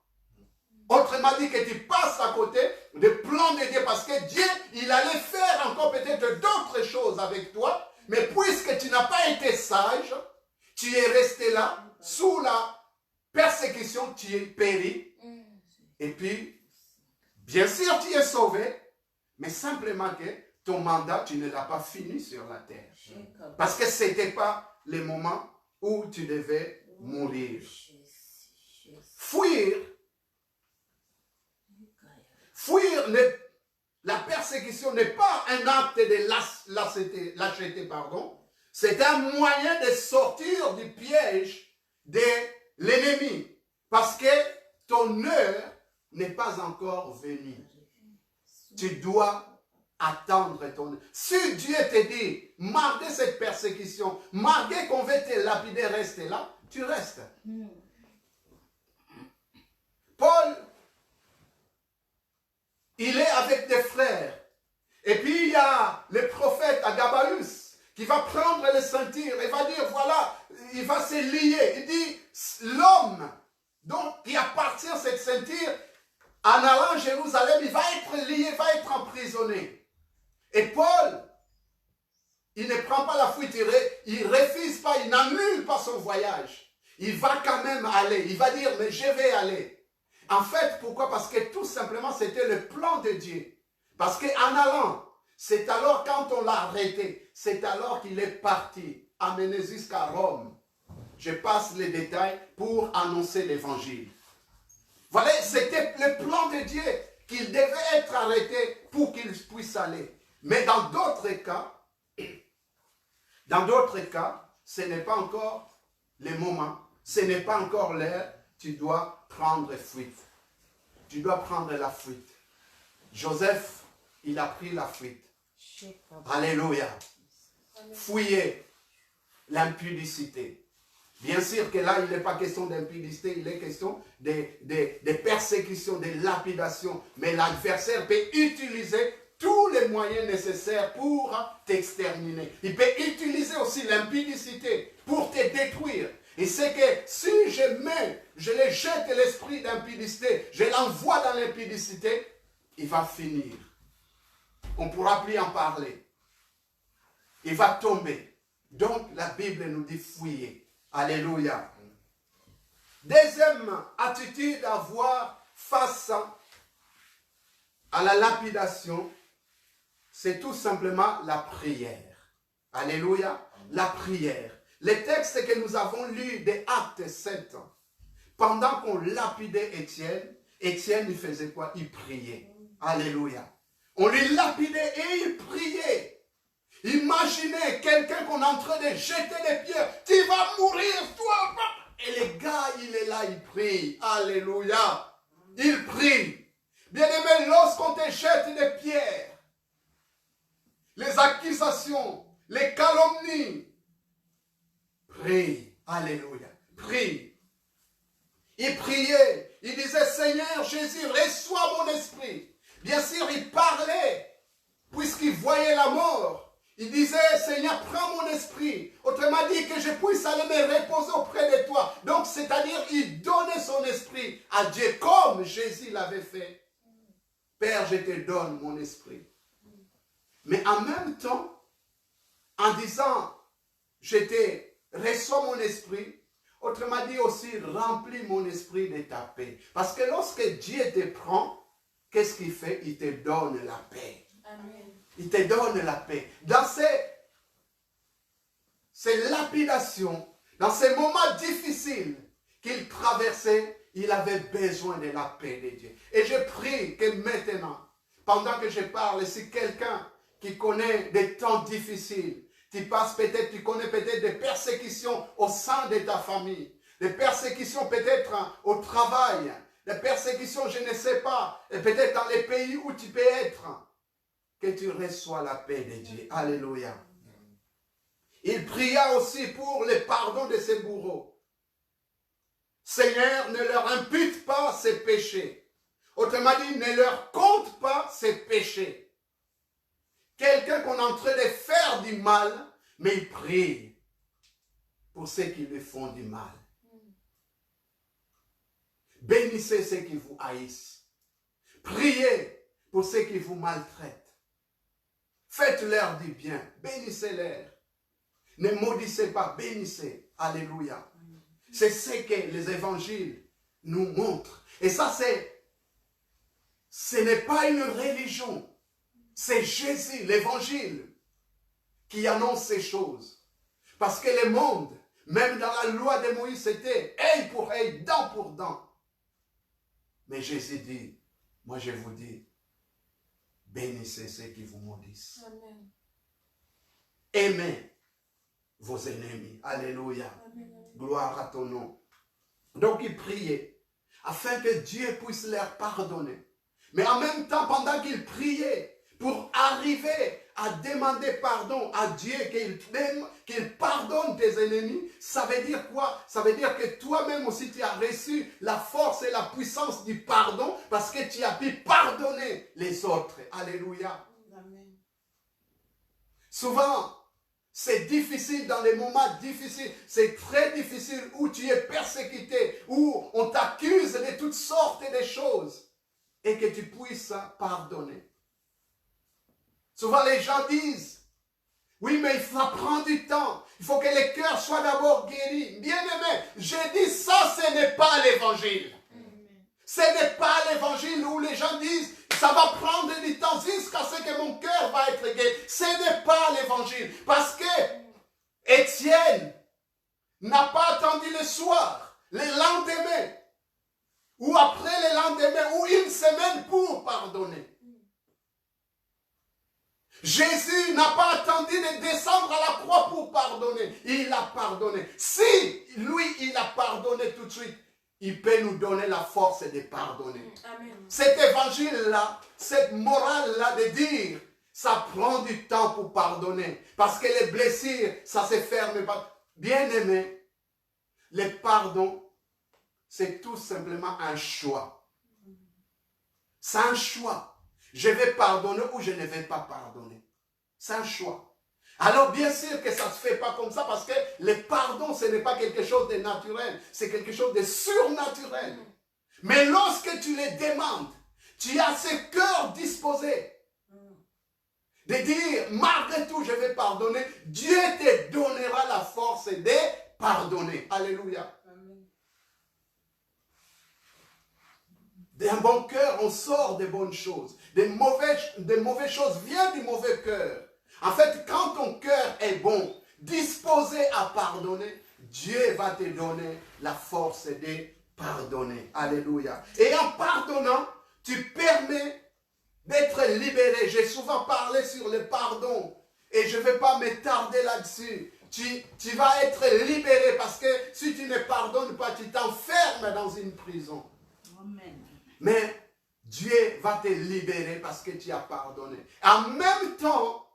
Autrement dit que tu passes à côté des plans de Dieu parce que Dieu, il allait faire encore peut-être d'autres choses avec toi. Mais puisque tu n'as pas été sage, tu es resté là, sous la persécution, tu es péri. Et puis, bien sûr, tu es sauvé, mais simplement que ton mandat, tu ne l'as pas fini sur la terre. Parce que ce n'était pas le moment où tu devais mourir. Fuir, la persécution n'est pas un acte de lâcheté, pardon. C'est un moyen de sortir du piège de l'ennemi. Parce que ton heure n'est pas encore venue. Tu dois attendre ton heure. Si Dieu te dit, malgré cette persécution, malgré qu'on veut te lapider, reste là, tu restes. Paul, il est avec des frères. Et puis il y a le prophète Agabus qui va prendre le ceinture et va dire, voilà, il va se lier. Il dit, l'homme donc qui appartient à cette ceinture, en allant à Jérusalem, il va être lié, il va être emprisonné. Et Paul, il ne prend pas la fuite, il ne refuse pas, il n'annule pas son voyage. Il va quand même aller, il va dire, mais je vais aller. En fait, pourquoi? Parce que tout simplement, c'était le plan de Dieu. Parce qu'en allant, c'est alors quand on l'a arrêté, c'est alors qu'il est parti, amené jusqu'à Rome. Je passe les détails pour annoncer l'évangile. Voilà, c'était le plan de Dieu qu'il devait être arrêté pour qu'il puisse aller. Mais dans d'autres cas, ce n'est pas encore le moment, ce n'est pas encore l'heure, tu dois prendre fuite. Tu dois prendre la fuite. Joseph, il a pris la fuite. Alléluia. Fuyez l'impudicité. Bien sûr que là, il n'est pas question d'impudicité, il est question de persécution, de lapidation. Mais l'adversaire peut utiliser tous les moyens nécessaires pour t'exterminer. Il peut utiliser aussi l'impudicité pour te détruire. Et c'est que si je les jette l'esprit d'impudicité, je l'envoie dans l'impudicité, il va finir. On ne pourra plus en parler. Il va tomber. Donc la Bible nous dit fuyez. Alléluia. Deuxième attitude à avoir face à la lapidation, c'est tout simplement la prière. Alléluia. La prière. Les textes que nous avons lus des Actes 7, pendant qu'on lapidait Étienne, Étienne il faisait quoi? Il priait. Alléluia. On lui lapidait et il priait. Imaginez quelqu'un qu'on est en train de jeter des pierres. Tu vas mourir, toi. Et le gars, il est là, il prie. Alléluia. Il prie. Bien-aimé, lorsqu'on te jette des pierres, les accusations, les calomnies, prie. Alléluia. Prie. Il priait. Il disait, Seigneur Jésus, reçois mon esprit. Bien sûr, il parlait, puisqu'il voyait la mort. Il disait, Seigneur, prends mon esprit. Autrement dit, que je puisse aller me reposer auprès de toi. Donc, c'est-à-dire, il donnait son esprit à Dieu, comme Jésus l'avait fait. Père, je te donne mon esprit. Mais en même temps, en disant, reçois mon esprit, autrement dit aussi, remplis mon esprit de ta paix. Parce que lorsque Dieu te prend, qu'est-ce qu'il fait? Il te donne la paix. Amen. Il te donne la paix. Dans ces lapidations, dans ces moments difficiles qu'il traversait, il avait besoin de la paix de Dieu. Et je prie que maintenant, pendant que je parle, si quelqu'un qui connaît des temps difficiles, tu connais peut-être des persécutions au sein de ta famille, des persécutions peut-être au travail, des persécutions, je ne sais pas, et peut-être dans les pays où tu peux être, que tu reçois la paix de Dieu. Alléluia. Il pria aussi pour le pardon de ses bourreaux. Seigneur, ne leur impute pas ses péchés. Autrement dit, ne leur compte pas ses péchés. Quelqu'un qu'on est en train de faire du mal, mais il prie pour ceux qui lui font du mal. Bénissez ceux qui vous haïssent. Priez pour ceux qui vous maltraitent. Faites-leur du bien. Bénissez-les. Ne maudissez pas, bénissez. Alléluia. C'est ce que les évangiles nous montrent. Et ça, ce n'est pas une religion. C'est Jésus, l'évangile, qui annonce ces choses. Parce que le monde, même dans la loi de Moïse, c'était œil pour œil, dent pour dent. Mais Jésus dit, moi je vous dis, bénissez ceux qui vous maudissent. Amen. Aimez vos ennemis. Alléluia. Amen. Gloire à ton nom. Donc il priait afin que Dieu puisse leur pardonner. Mais en même temps, pendant qu'il priait pour arriver à demander pardon à Dieu, qu'il pardonne tes ennemis, ça veut dire quoi? Ça veut dire que toi-même aussi tu as reçu la force et la puissance du pardon parce que tu as pu pardonner les autres. Alléluia. Amen. Souvent, c'est difficile dans les moments difficiles. C'est très difficile où tu es persécuté, où on t'accuse de toutes sortes de choses et que tu puisses pardonner. Souvent, les gens disent, oui, mais il faut prendre du temps. Il faut que le cœur soit d'abord guéri. Bien aimé, je dis ça, ce n'est pas l'évangile. Ce n'est pas l'évangile où les gens disent, ça va prendre du temps jusqu'à ce que mon cœur va être guéri. Ce n'est pas l'évangile. Parce que Étienne n'a pas attendu le soir, le lendemain, ou après le lendemain, ou une semaine pour pardonner. Jésus n'a pas attendu de descendre à la croix pour pardonner. Il a pardonné. Si lui, il a pardonné tout de suite, il peut nous donner la force de pardonner. Amen. Cet évangile-là, cette morale-là de dire, ça prend du temps pour pardonner. Parce que les blessures, ça se ferme pas. Bien aimé, le pardon, c'est tout simplement un choix. C'est un choix. Je vais pardonner ou je ne vais pas pardonner. C'est un choix. Alors bien sûr que ça ne se fait pas comme ça parce que le pardon, ce n'est pas quelque chose de naturel. C'est quelque chose de surnaturel. Mais lorsque tu le demandes, tu as ce cœur disposé de dire, malgré tout, je vais pardonner. Dieu te donnera la force de pardonner. Alléluia. D'un bon cœur, on sort des bonnes choses. Des mauvaises choses viennent du mauvais cœur. En fait, quand ton cœur est bon, disposé à pardonner, Dieu va te donner la force de pardonner. Alléluia. Et en pardonnant, tu permets d'être libéré. J'ai souvent parlé sur le pardon et je ne vais pas me tarder là-dessus. Tu vas être libéré parce que si tu ne pardonnes pas, tu t'enfermes dans une prison. Amen. Mais Dieu va te libérer parce que tu as pardonné. En même temps,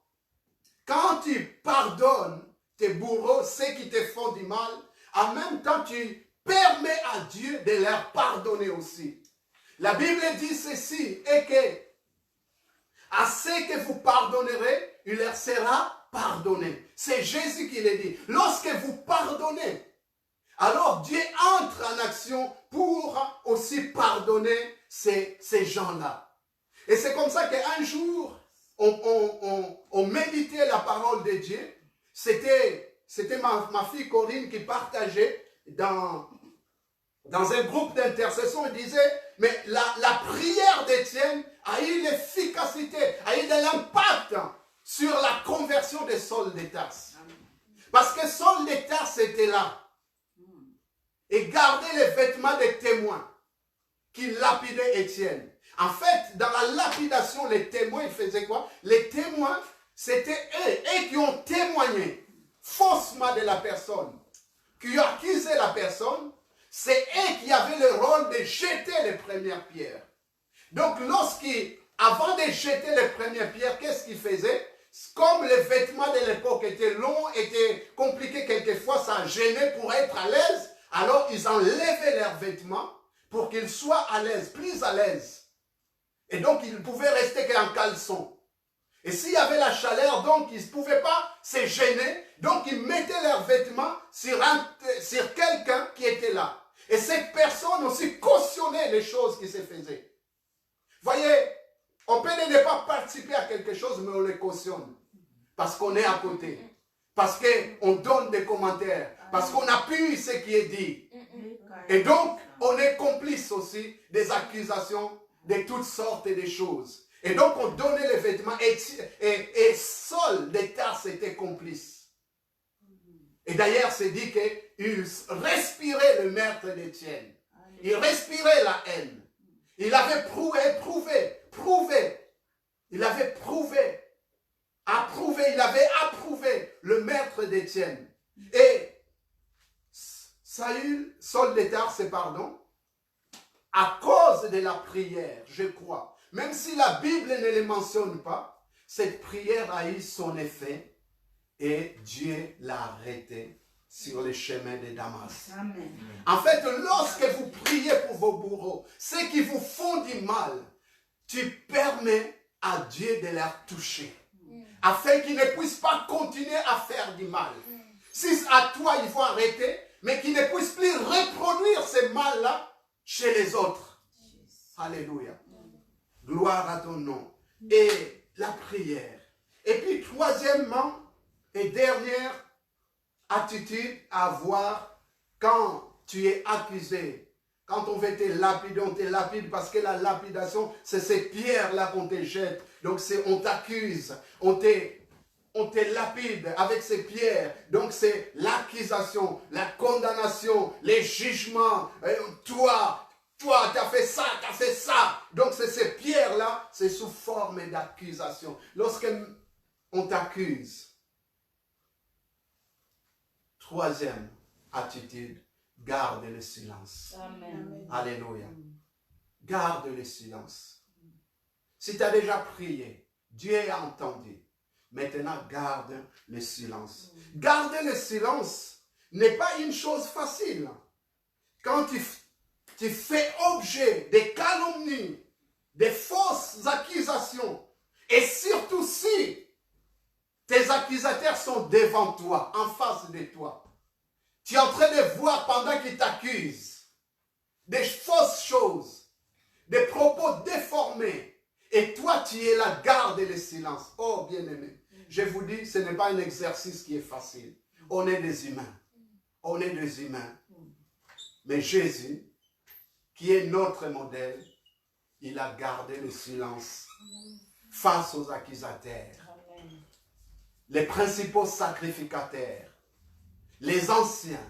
quand tu pardonnes tes bourreaux, ceux qui te font du mal, en même temps tu permets à Dieu de leur pardonner aussi. La Bible dit ceci, et que à ceux que vous pardonnerez, il leur sera pardonné. C'est Jésus qui le dit. Lorsque vous pardonnez, alors Dieu entre en action pour aussi pardonner ces gens-là. Et c'est comme ça qu'un jour, on méditait la parole de Dieu. C'était ma fille Corinne qui partageait dans un groupe d'intercession. Elle disait, mais la prière d'Étienne a eu l'efficacité, a eu de l'impact sur la conversion de Saul de Tarse. Parce que Saul de Tarse était là. Et gardait les vêtements des témoins qui lapidaient Étienne. En fait, dans la lapidation, les témoins, ils faisaient quoi? Les témoins, c'était eux qui ont témoigné faussement de la personne, qui ont accusé la personne. C'est eux qui avaient le rôle de jeter les premières pierres. Donc, avant de jeter les premières pierres, qu'est-ce qu'ils faisaient? Comme les vêtements de l'époque étaient longs, étaient compliqués quelquefois, ça gênait pour être à l'aise. Alors, ils enlevaient leurs vêtements pour qu'ils soient à l'aise, plus à l'aise. Et donc, ils pouvaient rester qu'en caleçon. Et s'il y avait la chaleur, donc ils ne pouvaient pas se gêner. Donc, ils mettaient leurs vêtements sur quelqu'un qui était là. Et cette personne aussi cautionnait les choses qui se faisaient. Voyez, on peut ne pas participer à quelque chose, mais on les cautionne. Parce qu'on est à côté. Parce qu'on donne des commentaires. Parce qu'on appuie ce qui est dit. Et donc, on est complice aussi des accusations de toutes sortes de choses. Et donc, on donnait les vêtements et Saul de Tarse était complice. Et d'ailleurs, c'est dit qu'il respirait le meurtre d'Étienne. Il respirait la haine. Il avait il avait approuvé le meurtre d'Étienne. Et Saul de Tarse, à cause de la prière, je crois, même si la Bible ne le mentionne pas, cette prière a eu son effet et Dieu l'a arrêté sur le chemin de Damas. Amen. En fait, lorsque vous priez pour vos bourreaux, ceux qui vous font du mal, tu permets à Dieu de les toucher, afin qu'ils ne puissent pas continuer à faire du mal. Si à toi, il faut arrêter, mais qu'ils ne puissent plus reproduire ce mal-là chez les autres. Alléluia. Gloire à ton nom. Et la prière. Et puis, troisièmement et dernière attitude à avoir quand tu es accusé. Quand on veut te lapider, on te lapide parce que la lapidation, c'est ces pierres-là qu'on te jette. Donc, on t'accuse, on te lapide avec ces pierres. Donc, c'est l'accusation, la condamnation, les jugements. Toi, tu as fait ça, tu as fait ça. Donc, c'est ces pierres-là, c'est sous forme d'accusation. Lorsqu'on t'accuse, troisième attitude, garde le silence. Amen. Alléluia. Garde le silence. Si tu as déjà prié, Dieu a entendu. Maintenant, garde le silence. Garder le silence n'est pas une chose facile. Quand tu fais objet de calomnies, de fausses accusations, et surtout si tes accusateurs sont devant toi, en face de toi, tu es en train de voir pendant qu'ils t'accusent des fausses choses, des propos déformés, et toi tu es là, garde le silence. Oh bien-aimé, je vous dis, ce n'est pas un exercice qui est facile. On est des humains. On est des humains. Mais Jésus, qui est notre modèle, il a gardé le silence face aux accusateurs. Les principaux sacrificateurs, les anciens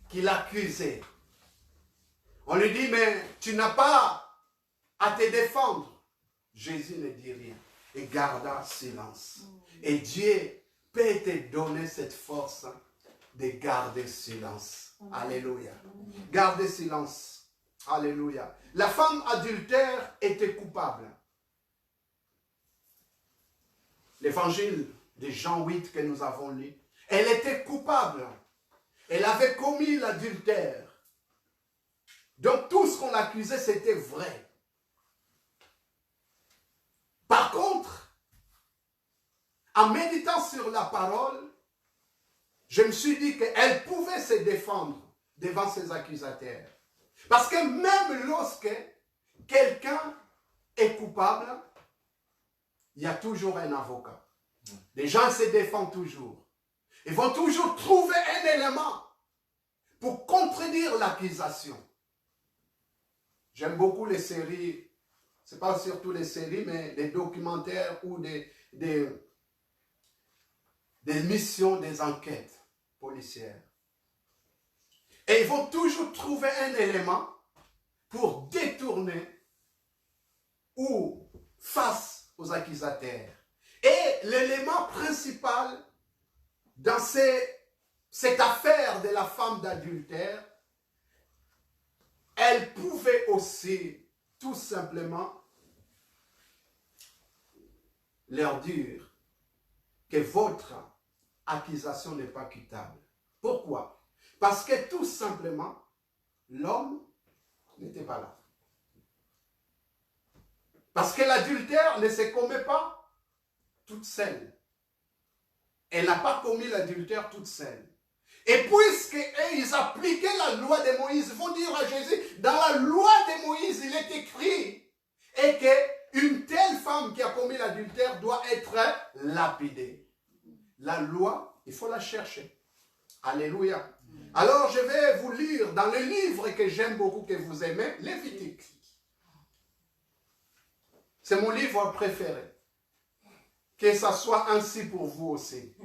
qui l'accusaient. On lui dit, mais tu n'as pas à te défendre. Jésus ne dit rien et garda silence. Et Dieu peut te donner cette force de garder silence. Alléluia. Garder silence. Alléluia. La femme adultère était coupable. L'évangile de Jean 8 que nous avons lu, elle était coupable. Elle avait commis l'adultère. Donc tout ce qu'on l'accusait, c'était vrai. Par contre, en méditant sur la parole, je me suis dit qu'elle pouvait se défendre devant ses accusateurs. Parce que même lorsque quelqu'un est coupable, il y a toujours un avocat. Les gens se défendent toujours. Ils vont toujours trouver un élément pour contredire l'accusation. J'aime beaucoup les séries, ce n'est pas surtout les séries, mais les documentaires ou des missions, des enquêtes policières. Et ils vont toujours trouver un élément pour détourner ou face aux accusateurs. Et l'élément principal dans cette affaire de la femme d'adultère, elle pouvait aussi tout simplement leur dire que votre accusation n'est pas quittable. Pourquoi? Parce que tout simplement, l'homme n'était pas là. Parce que l'adultère ne se commet pas toute seule. Elle n'a pas commis l'adultère toute seule. Et puisqu'ils appliquaient la loi de Moïse, il faut dire à Jésus, dans la loi de Moïse, il est écrit et qu'une telle femme qui a commis l'adultère doit être lapidée. La loi, il faut la chercher. Alléluia. Alors je vais vous lire dans le livre que j'aime beaucoup, que vous aimez, Lévitique. C'est mon livre préféré. Que ça soit ainsi pour vous aussi.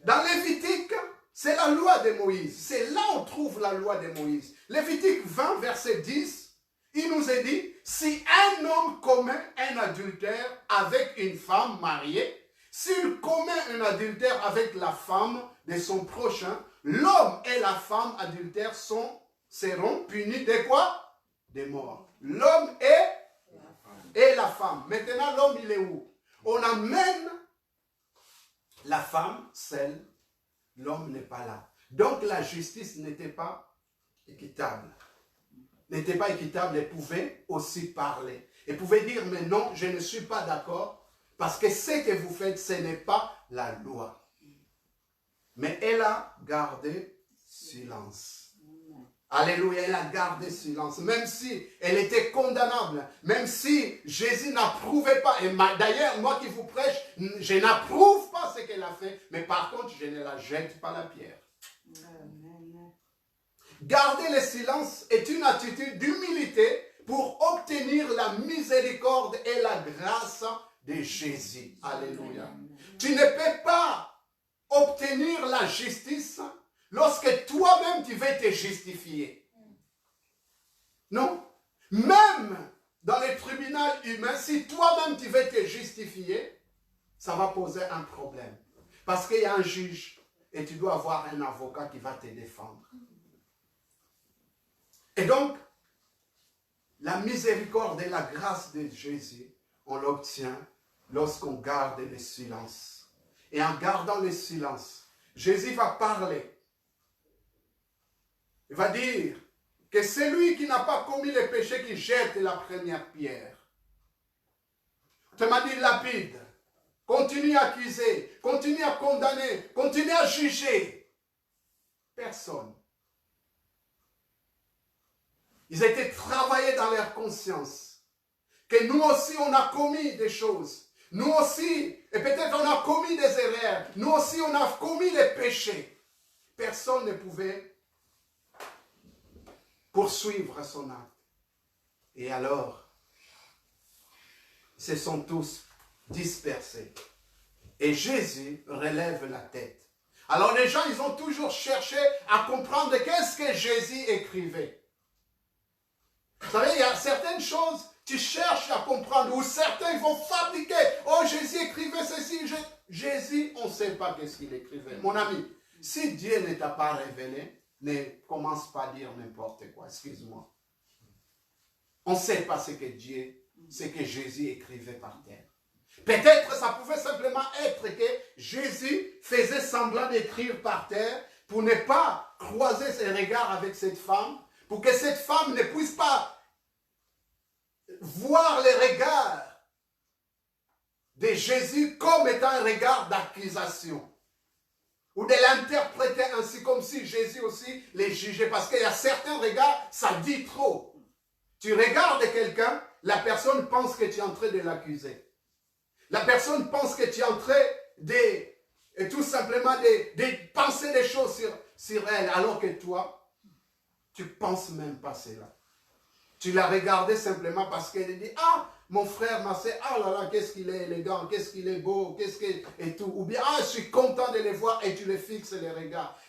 Dans Lévitique, c'est la loi de Moïse. C'est là où on trouve la loi de Moïse. Lévitique 20, verset 10, il nous est dit, si un homme commet un adultère avec une femme mariée, s'il commet un adultère avec la femme de son prochain, l'homme et la femme adultères seront punis de quoi? De mort. L'homme et la femme. Maintenant, l'homme, il est où? On amène la femme seule. L'homme n'est pas là. Donc la justice n'était pas équitable. N'était pas équitable et pouvait aussi parler. Et pouvait dire, mais non, je ne suis pas d'accord, parce que ce que vous faites, ce n'est pas la loi. Mais elle a gardé silence. Alléluia, elle a gardé silence. Même si elle était condamnable, même si Jésus n'approuvait pas. Et d'ailleurs, moi qui vous prêche, je n'approuve pas ce qu'elle a fait. Mais par contre, je ne la jette pas la pierre. Amen. Garder le silence est une attitude d'humilité pour obtenir la miséricorde et la grâce de Jésus. Alléluia. Tu ne peux pas obtenir la justice lorsque toi-même tu veux te justifier. Non. Même dans les tribunaux humains, si toi-même tu veux te justifier, ça va poser un problème. Parce qu'il y a un juge et tu dois avoir un avocat qui va te défendre. Et donc, la miséricorde et la grâce de Jésus, on l'obtient lorsqu'on garde le silence. Et en gardant le silence, Jésus va parler. Il va dire que celui qui n'a pas commis le péché qui jette la première pierre. Tu m'as dit lapide. Continue à accuser, continue à condamner, continue à juger. Personne. Ils étaient travaillés dans leur conscience. Que nous aussi on a commis des choses. Nous aussi, et peut-être on a commis des erreurs. Nous aussi on a commis les péchés. Personne ne pouvait poursuivre son acte. Et alors, ils se sont tous dispersés. Et Jésus relève la tête. Alors les gens, ils ont toujours cherché à comprendre qu'est-ce que Jésus écrivait. Vous savez, il y a certaines choses, tu cherches à comprendre, ou certains ils vont fabriquer. Oh, Jésus écrivait ceci. Jésus, on ne sait pas qu'est-ce qu'il écrivait. Mon ami, si Dieu ne t'a pas révélé, ne commence pas à dire n'importe quoi, excuse-moi. On ne sait pas ce que Jésus écrivait par terre. Peut-être ça pouvait simplement être que Jésus faisait semblant d'écrire par terre pour ne pas croiser ses regards avec cette femme, pour que cette femme ne puisse pas voir les regards de Jésus comme étant un regard d'accusation. Ou de l'interpréter ainsi comme si Jésus aussi les jugeait. Parce qu'il y a certains regards, ça dit trop. Tu regardes quelqu'un, la personne pense que tu es en train de l'accuser. La personne pense que tu es en train de, tout simplement, de penser des choses sur elle. Alors que toi, tu ne penses même pas cela. Tu l'as regardé simplement parce qu'elle dit, ah, mon frère, ma soeur, ah là là, qu'est-ce qu'il est élégant, qu'est-ce qu'il est beau, et tout. Ou bien, ah, je suis content de les voir et tu les fixes les regards.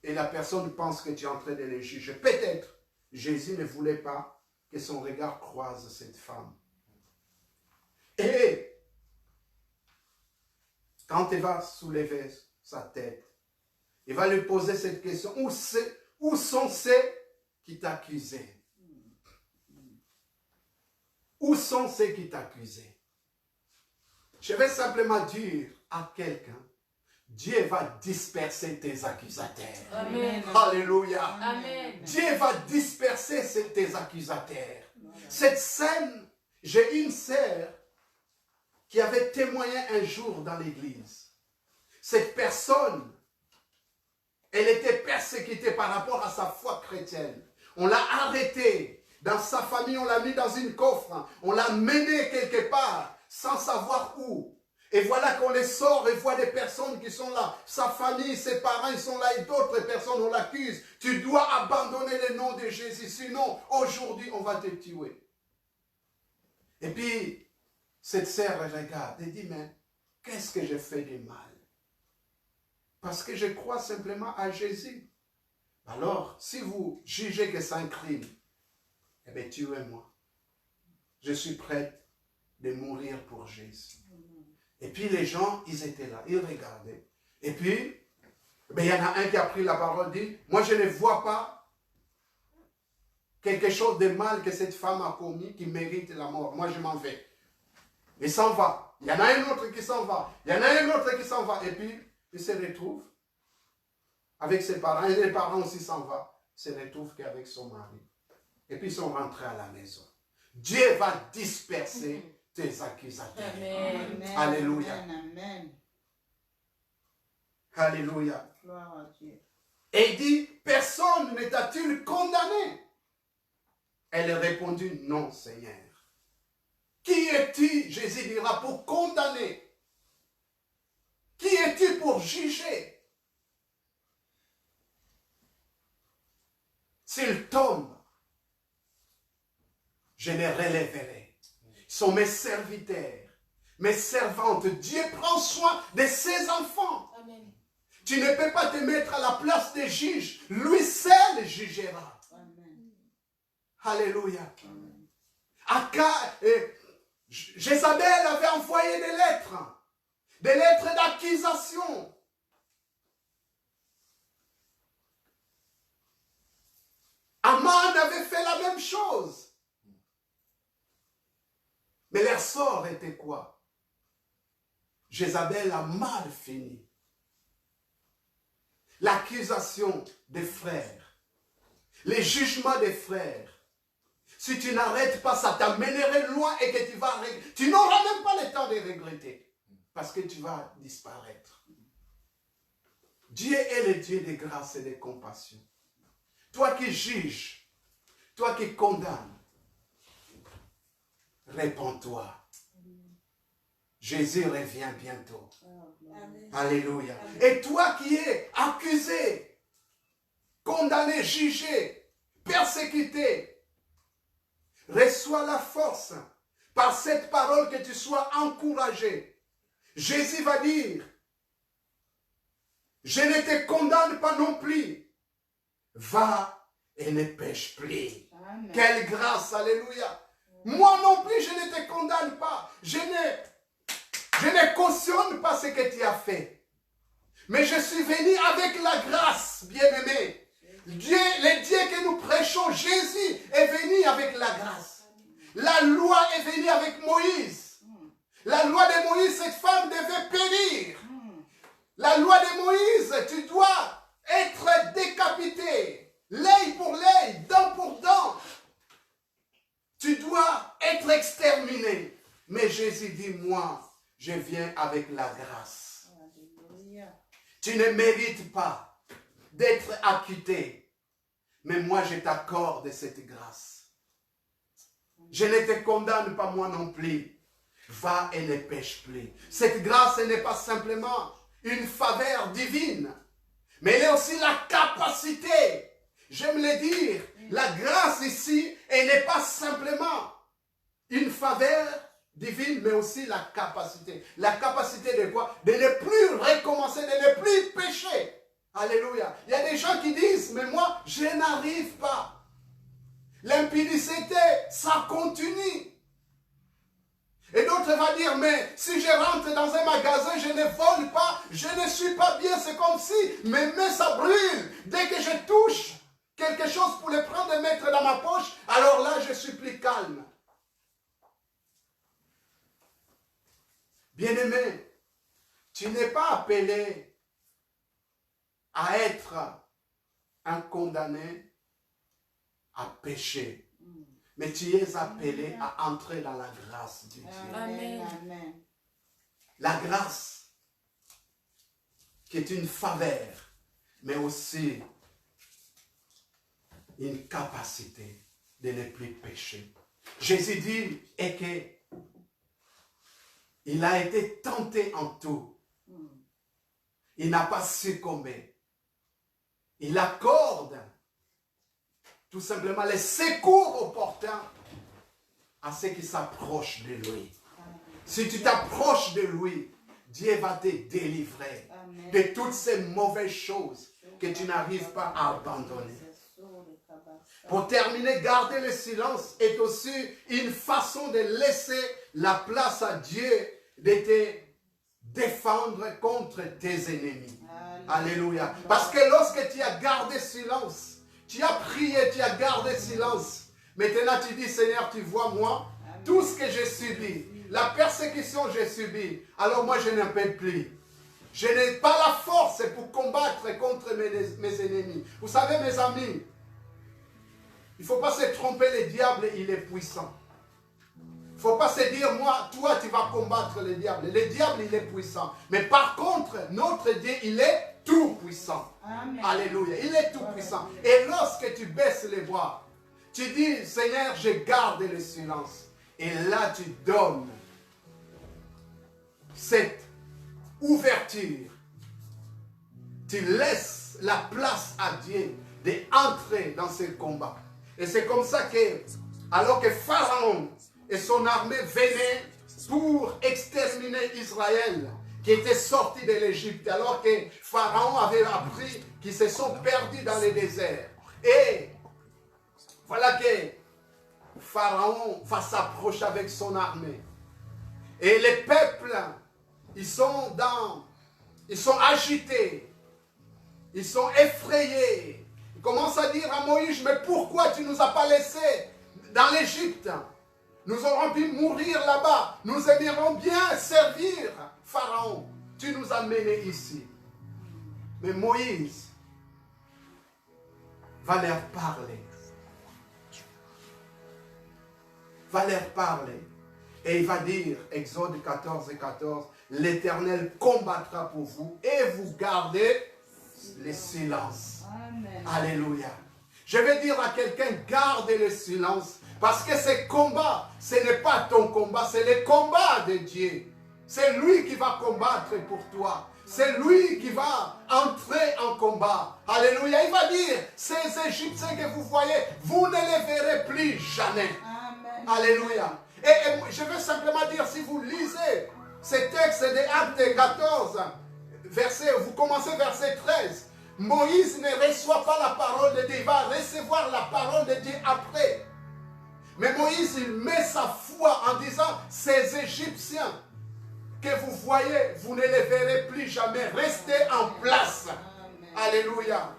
Et la personne pense que tu es en train de les juger. Peut-être, Jésus ne voulait pas que son regard croise cette femme. Et quand il va soulever sa tête, il va lui poser cette question, où sont ceux qui t'accusaient? Où sont ceux qui t'accusaient? Je vais simplement dire à quelqu'un, Dieu va disperser tes accusateurs. Amen. Alléluia. Amen. Dieu va disperser tes accusateurs. Cette scène, j'ai une sœur qui avait témoigné un jour dans l'église. Cette personne, elle était persécutée par rapport à sa foi chrétienne. On l'a arrêtée dans sa famille, on l'a mis dans une coffre, on l'a menée quelque part sans savoir où. Et voilà qu'on les sort et voit des personnes qui sont là. Sa famille, ses parents, ils sont là et d'autres personnes, on l'accuse. Tu dois abandonner le nom de Jésus, sinon aujourd'hui on va te tuer. Et puis, cette sœur regarde et dit, mais qu'est-ce que j'ai fait de mal? Parce que je crois simplement à Jésus. Alors, si vous jugez que c'est un crime, eh bien, tuez-moi. Je suis prête de mourir pour Jésus. Et puis les gens, ils étaient là, ils regardaient. Et puis, il y en a un qui a pris la parole, dit, moi je ne vois pas quelque chose de mal que cette femme a commis qui mérite la mort. Moi je m'en vais. Il s'en va. Il y en a un autre qui s'en va. Il y en a un autre qui s'en va. Et puis, il se retrouve avec ses parents. Et les parents aussi s'en vont. Il se retrouve qu'avec son mari. Et puis ils sont rentrés à la maison. Dieu va disperser tes accusateurs. Amen. Alléluia. Amen. Alléluia. Gloire à Dieu. Et il dit, personne ne t'a-t-il condamné? Elle a répondu, non Seigneur. Qui es-tu, Jésus dira, pour condamner? Qui es-tu pour juger? S'il tombe, je les relèverai. Ils sont mes serviteurs, mes servantes. Dieu prend soin de ses enfants. Amen. Tu ne peux pas te mettre à la place des juges. Lui seul jugera. Amen. Alléluia. Amen. Jézabel avait envoyé des lettres d'accusation. Aman avait fait la même chose. Mais leur sort était quoi? Jézabel a mal fini. L'accusation des frères, les jugements des frères, si tu n'arrêtes pas, ça t'amènerait loin et que tu n'auras même pas le temps de regretter. Parce que tu vas disparaître. Dieu est le Dieu de grâce et de compassion. Toi qui juges, toi qui condamnes, réponds-toi. Jésus revient bientôt. Amen. Alléluia. Et toi qui es accusé, condamné, jugé, persécuté, reçois la force par cette parole que tu sois encouragé. Jésus va dire, je ne te condamne pas non plus. Va et ne pêche plus. Amen. Quelle grâce, alléluia. Moi non plus, je ne te condamne pas. Je ne cautionne pas ce que tu as fait. Mais je suis venu avec la grâce, bien-aimé. Dieu, le Dieu que nous prêchons, Jésus, est venu avec la grâce. La loi est venue avec Moïse. La loi de Moïse, cette femme devait périr. La loi de Moïse, tu dois être décapité. L'œil pour l'œil, dent pour dent. Tu dois être exterminé. Mais Jésus dit, moi, je viens avec la grâce. Alléluia. Tu ne mérites pas d'être acquitté. Mais moi, je t'accorde cette grâce. Je ne te condamne pas moi non plus. Va et ne pêche plus. Cette grâce n'est pas simplement une faveur divine, mais elle est aussi la capacité. J'aime le dire, la grâce ici, elle n'est pas simplement une faveur divine, mais aussi la capacité. La capacité de quoi? De ne plus recommencer, de ne plus pécher. Alléluia. Il y a des gens qui disent, mais moi, je n'arrive pas. L'impudicité, ça continue. Et d'autres vont dire, mais si je rentre dans un magasin, je ne vole pas, je ne suis pas bien, c'est comme si mes mains ça brûle. Dès que je touche quelque chose pour le prendre et mettre dans ma poche, alors là, je suis plus calme. Bien-aimé, tu n'es pas appelé à être un condamné à pécher. Mais tu es appelé à entrer dans la grâce de Dieu. Amen. Amen. La grâce, qui est une faveur, mais aussi une capacité de ne plus pécher. Jésus dit et que il a été tenté en tout. Il n'a pas succombé. Il accorde tout simplement les secours opportuns à ceux qui s'approchent de lui. Si tu t'approches de lui, Dieu va te délivrer de toutes ces mauvaises choses que tu n'arrives pas à abandonner. Pour terminer, garder le silence est aussi une façon de laisser la place à Dieu de te défendre contre tes ennemis. Alléluia. Parce que lorsque tu as gardé silence, tu as prié, tu as gardé silence, maintenant tu dis, Seigneur, tu vois moi, tout ce que j'ai subi, la persécution que j'ai subie, alors moi je n'en peux plus. Je n'ai pas la force pour combattre contre mes ennemis. Vous savez, mes amis, il ne faut pas se tromper, le diable, il est puissant. Il ne faut pas se dire, moi, toi, tu vas combattre le diable. Le diable, il est puissant. Mais par contre, notre Dieu, il est tout puissant. Amen. Alléluia. Il est tout puissant. Et lorsque tu baisses les bras, tu dis, Seigneur, je garde le silence. Et là, tu donnes cette ouverture. Tu laisses la place à Dieu d'entrer dans ce combat. Et c'est comme ça que, alors que Pharaon et son armée venaient pour exterminer Israël, qui était sorti de l'Égypte, alors que Pharaon avait appris qu'ils se sont perdus dans le désert. Et voilà que Pharaon va s'approcher avec son armée. Et les peuples, ils sont agités, ils sont effrayés. Ils commencent à dire à Moïse, mais pourquoi tu ne nous as pas laissés dans l'Égypte? Nous aurons pu mourir là-bas. Nous aimerions bien servir Pharaon. Tu nous as menés ici. Mais Moïse va leur parler. Va leur parler. Et il va dire, Exode 14 et 14, l'Éternel combattra pour vous et vous gardez le silence. Amen. Alléluia. Je vais dire à quelqu'un, garde le silence. Parce que ce combat, ce n'est pas ton combat, c'est le combat de Dieu. C'est lui qui va combattre pour toi. C'est lui qui va entrer en combat. Alléluia. Il va dire, ces Égyptiens que vous voyez, vous ne les verrez plus jamais. Amen. Alléluia. Et je veux simplement dire, si vous lisez ce texte de Actes 14, vous commencez verset 13, Moïse ne reçoit pas la parole de Dieu, il va recevoir la parole de Dieu après. Mais Moïse, il met sa foi en disant, ces Égyptiens que vous voyez, vous ne les verrez plus jamais. Restez en place. Amen. Alléluia. Amen.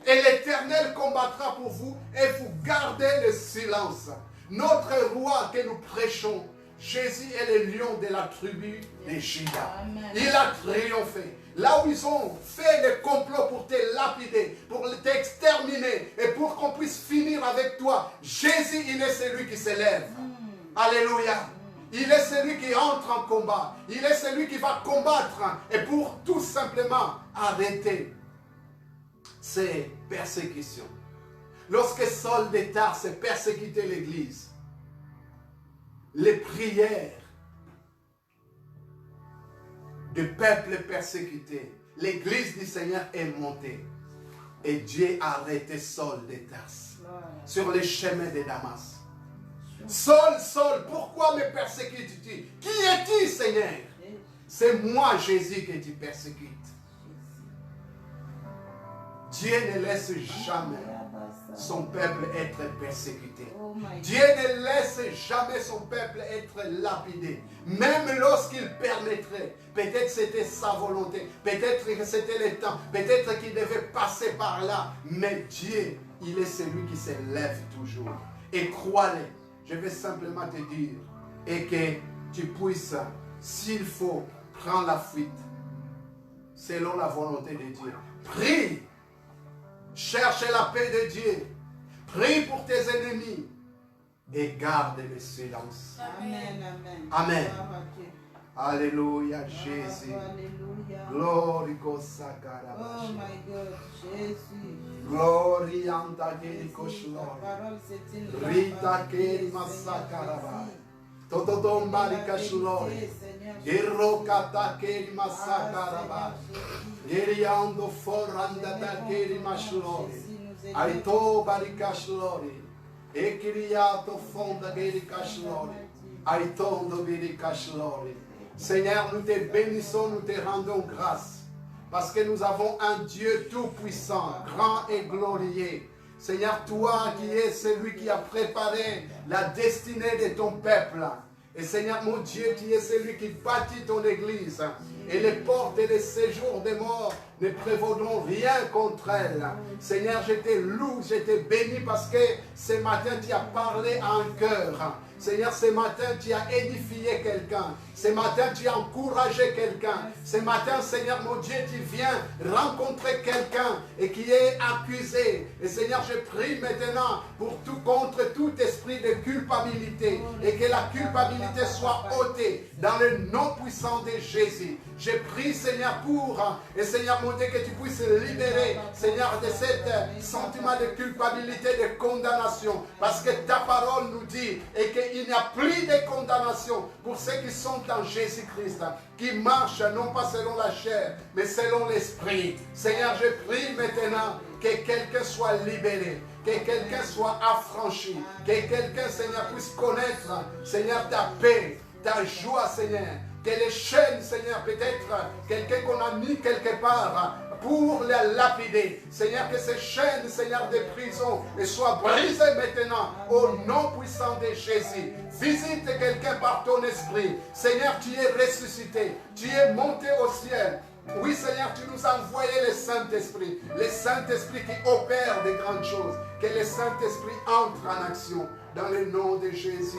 Et l'Éternel combattra pour vous et vous gardez le silence. Notre roi que nous prêchons, Jésus est le lion de la tribu de Juda. Il a triomphé. Là où ils ont fait le complot pour te lapider, pour t'exterminer et pour qu'on puisse finir avec toi, Jésus, il est celui qui s'élève. Alléluia. Il est celui qui entre en combat. Il est celui qui va combattre et pour tout simplement arrêter ces persécutions. Lorsque Saul de Tarse persécutait l'Église, les prières du peuple persécuté, l'Église du Seigneur est montée. Et Dieu a arrêté Saul de Tarse sur les chemins de Damas. Saul, Saul, pourquoi me persécutes-tu? Qui es-tu, Seigneur? C'est moi, Jésus, que tu persécutes. Dieu ne laisse jamais son peuple être persécuté. Dieu ne laisse jamais son peuple être lapidé. Même lorsqu'il permettrait, peut-être c'était sa volonté, peut-être que c'était le temps, peut-être qu'il devait passer par là. Mais Dieu, il est celui qui se lève toujours. Et crois-le, je vais simplement te dire, et que tu puisses, s'il faut, prendre la fuite, selon la volonté de Dieu. Prie. Cherche la paix de Dieu. Prie pour tes ennemis. et garde le silence. Amen, amen. Amen. Gloire à Dieu. Alléluia, Jésus. Alléluia. Glory Oh Kosakarabashi. my God, Jésus. Glory Antagiri Ta Koshlori. parole, c'est une Rita lampe. Keri Seigneur Masakaraba. Jésus. Tototombari La Kashlori. vérité, Seigneur Jésus. Irokata Keri Ah, Masakaraba. Seigneur Jésus. Iriando Foranda Keri Mashlori. Jésus, nous aide. Aito Barikashlori. Ekiriato Fonda Geri Kashlori. Aitondo Geri Kashlori. Seigneur, nous te bénissons, nous te rendons grâce. Parce que nous avons un Dieu tout-puissant, grand et glorieux. Seigneur, toi qui es celui qui a préparé la destinée de ton peuple. Et Seigneur, mon Dieu, qui est celui qui bâtit ton église. Et les portes et les séjours des morts ne prévaudront rien contre elle. Seigneur, je te loue, je te bénis parce que ce matin, tu as parlé à un cœur. Seigneur, ce matin, tu as édifié quelqu'un. Ce matin, tu as encouragé quelqu'un. Ce matin, Seigneur, mon Dieu, tu viens rencontrer quelqu'un et qui est accusé. Et Seigneur, je prie maintenant contre tout esprit de culpabilité et que la culpabilité soit ôtée dans le nom puissant de Jésus. Je prie, Seigneur, et Seigneur, mon Dieu, que tu puisses libérer, Seigneur, de ce sentiment de culpabilité, de condamnation. Parce que ta parole nous dit et qu'il n'y a plus de condamnation pour ceux qui sont en Jésus-Christ, qui marchent non pas selon la chair, mais selon l'esprit. Seigneur, je prie maintenant que quelqu'un soit libéré, que quelqu'un soit affranchi, que quelqu'un, Seigneur, puisse connaître, Seigneur, ta paix, ta joie, Seigneur. Que les chaînes, Seigneur, peut-être quelqu'un qu'on a mis quelque part pour la lapider. Seigneur, que ces chaînes, Seigneur, de prison soient brisées maintenant au nom puissant de Jésus. Visite quelqu'un par ton esprit. Seigneur, tu es ressuscité. Tu es monté au ciel. Oui, Seigneur, tu nous as envoyé le Saint-Esprit. Le Saint-Esprit qui opère de grandes choses. Que le Saint-Esprit entre en action. Dans le nom de Jésus.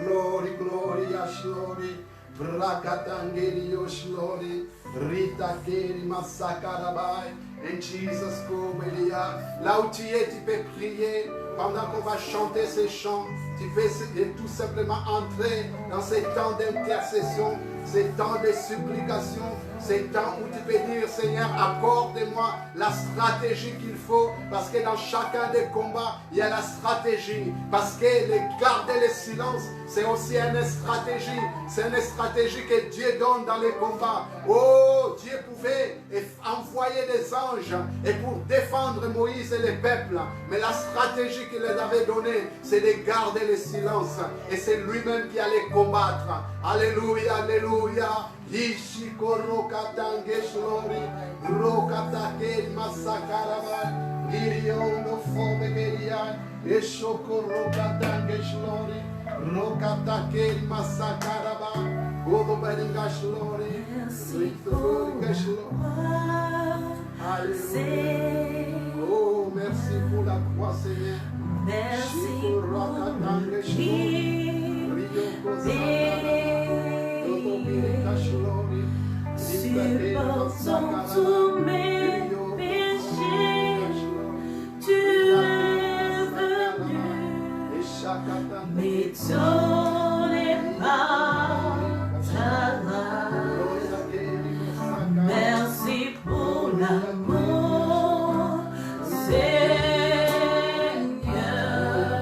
Glory, glory, glory. Brakatangeri Yoshilori, Rita Keri Masakarabai, and Jesus Kobelia. Là où tu es, tu peux prier. Pendant qu'on va chanter ces chants, tu peux tout simplement entrer dans ces temps d'intercession, ces temps de supplication, ces temps où tu peux dire, Seigneur, accorde-moi la stratégie qu'il faut, parce que dans chacun des combats, il y a la stratégie. Parce que garder le silence, c'est aussi une stratégie. C'est une stratégie que Dieu donne dans les combats. Oh, Dieu pouvait envoyer des anges et pour défendre Moïse et le peuple. Mais la stratégie qu'il les avait donnée, c'est de garder le silence. Et c'est lui-même qui allait combattre. Alléluia, alléluia. Ishiko rokatange shlori, rokatake masakaraba, iriondo fobegeria, eshoko rokatange shlori, rokatake masakaraba, godobaringa shlori, ritoringa shlori. Alléluia. Oh, merci pour la croix, Seigneur. Merci pour qui supportant tous mes péchés, tu es venu m'étonner par ta grâce. Merci pour l'amour, Seigneur.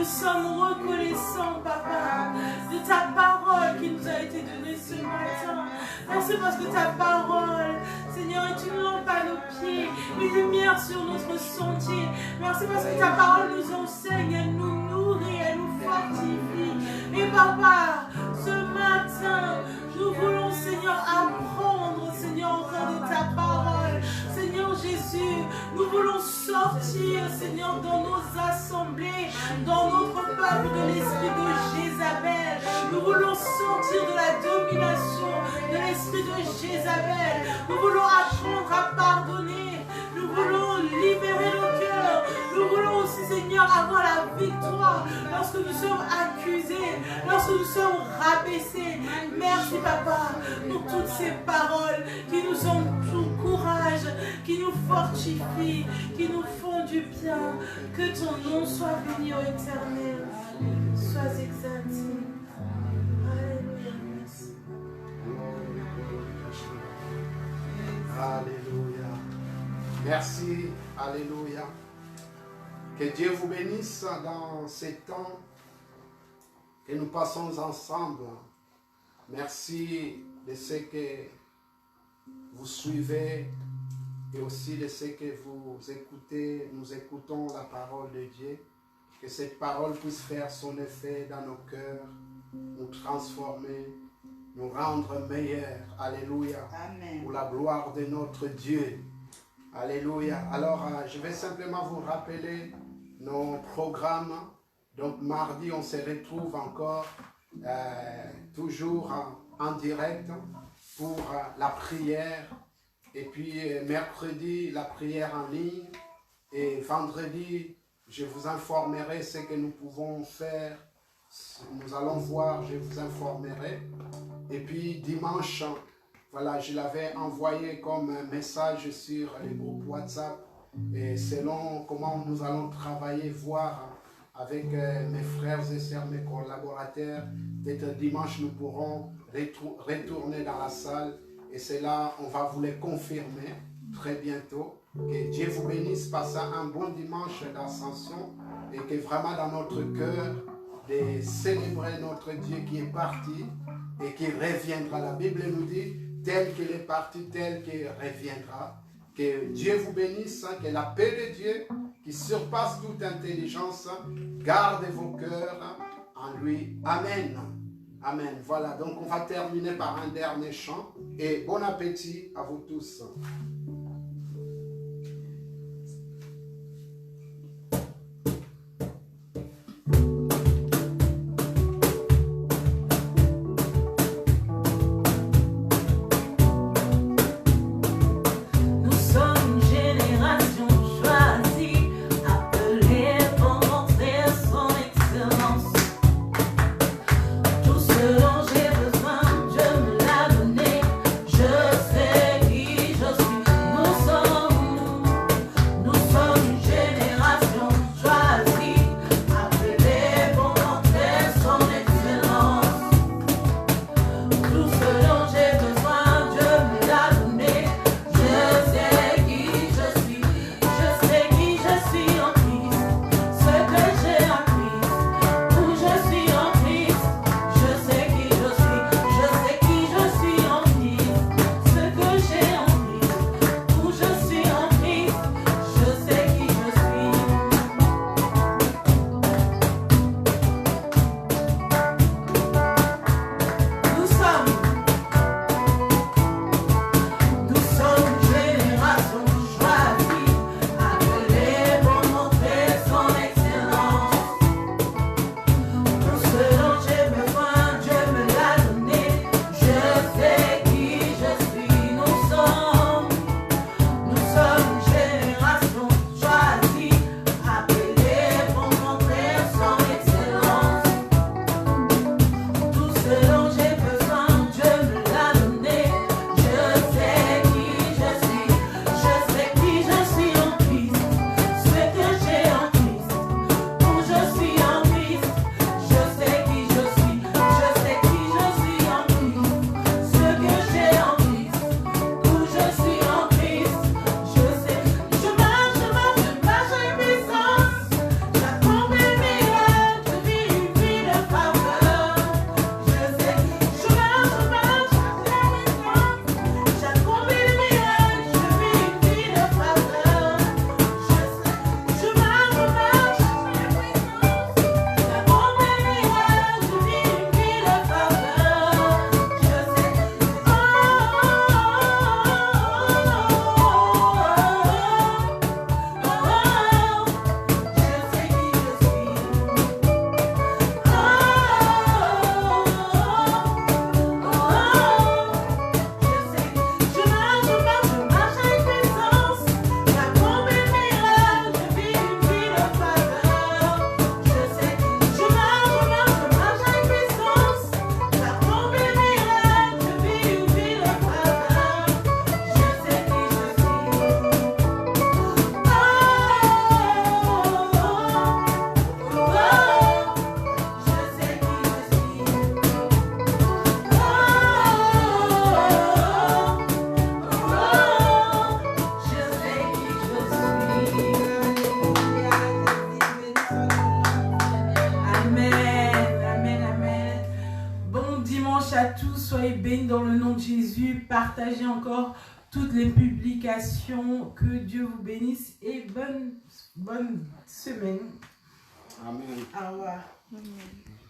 nous sommes reconnaissants, Papa, de ta parole qui nous a été donnée ce matin. Merci parce que ta parole, Seigneur, est une lampe à nos pieds, une lumière sur notre sentier. Merci parce que ta parole nous enseigne, elle nous nourrit, elle nous fortifie. Et Papa, ce matin, nous voulons, Seigneur, apprendre, Seigneur, encore de ta parole. Seigneur Jésus, nous voulons sortir, Seigneur, dans nos assemblées, dans notre peuple de l'esprit de Jézabel. Nous voulons sortir de la domination de l'esprit de Jézabel. Nous voulons apprendre à pardonner. Nous voulons libérer nos cœurs. Nous voulons aussi, Seigneur, avoir la victoire lorsque nous sommes accusés, lorsque nous sommes rabaissés. Merci, Papa, pour toutes ces paroles qui nous ont tout courage, qui nous fortifient, qui nous font du bien. Que ton nom soit béni, ô Éternel. Sois exalté. Alléluia. Merci. Alléluia. Merci. Alléluia. Que Dieu vous bénisse dans ces temps que nous passons ensemble. Merci de ce que vous suivez et aussi de ce que vous écoutez. Nous écoutons la parole de Dieu. Que cette parole puisse faire son effet dans nos cœurs, nous transformer, nous rendre meilleurs. Alléluia. Amen. Pour la gloire de notre Dieu. Alléluia. Alors, je vais simplement vous rappeler nos programmes. Donc, mardi, on se retrouve encore, toujours en direct pour la prière. Et puis, mercredi, la prière en ligne. Et vendredi, je vous informerai ce que nous pouvons faire. Nous allons voir, je vous informerai. Et puis, dimanche, voilà, je l'avais envoyé comme un message sur le groupe WhatsApp. Et selon comment nous allons travailler, voir avec mes frères et sœurs, mes collaborateurs, peut-être dimanche nous pourrons retourner dans la salle. Et c'est là, on va vous les confirmer très bientôt. Que Dieu vous bénisse, passez un bon dimanche d'ascension. Et que vraiment dans notre cœur, de célébrer notre Dieu qui est parti et qui reviendra. La Bible nous dit, tel qu'il est parti, tel qu'il reviendra. Que Dieu vous bénisse, que la paix de Dieu, qui surpasse toute intelligence, garde vos cœurs en lui. Amen. Amen. Voilà, donc on va terminer par un dernier chant. Et bon appétit à vous tous. Je sais qui je suis. à tous, soyez bénis dans le nom de Jésus. Partagez encore toutes les publications. Que Dieu vous bénisse et bonne semaine. Amen. Au revoir. Amen.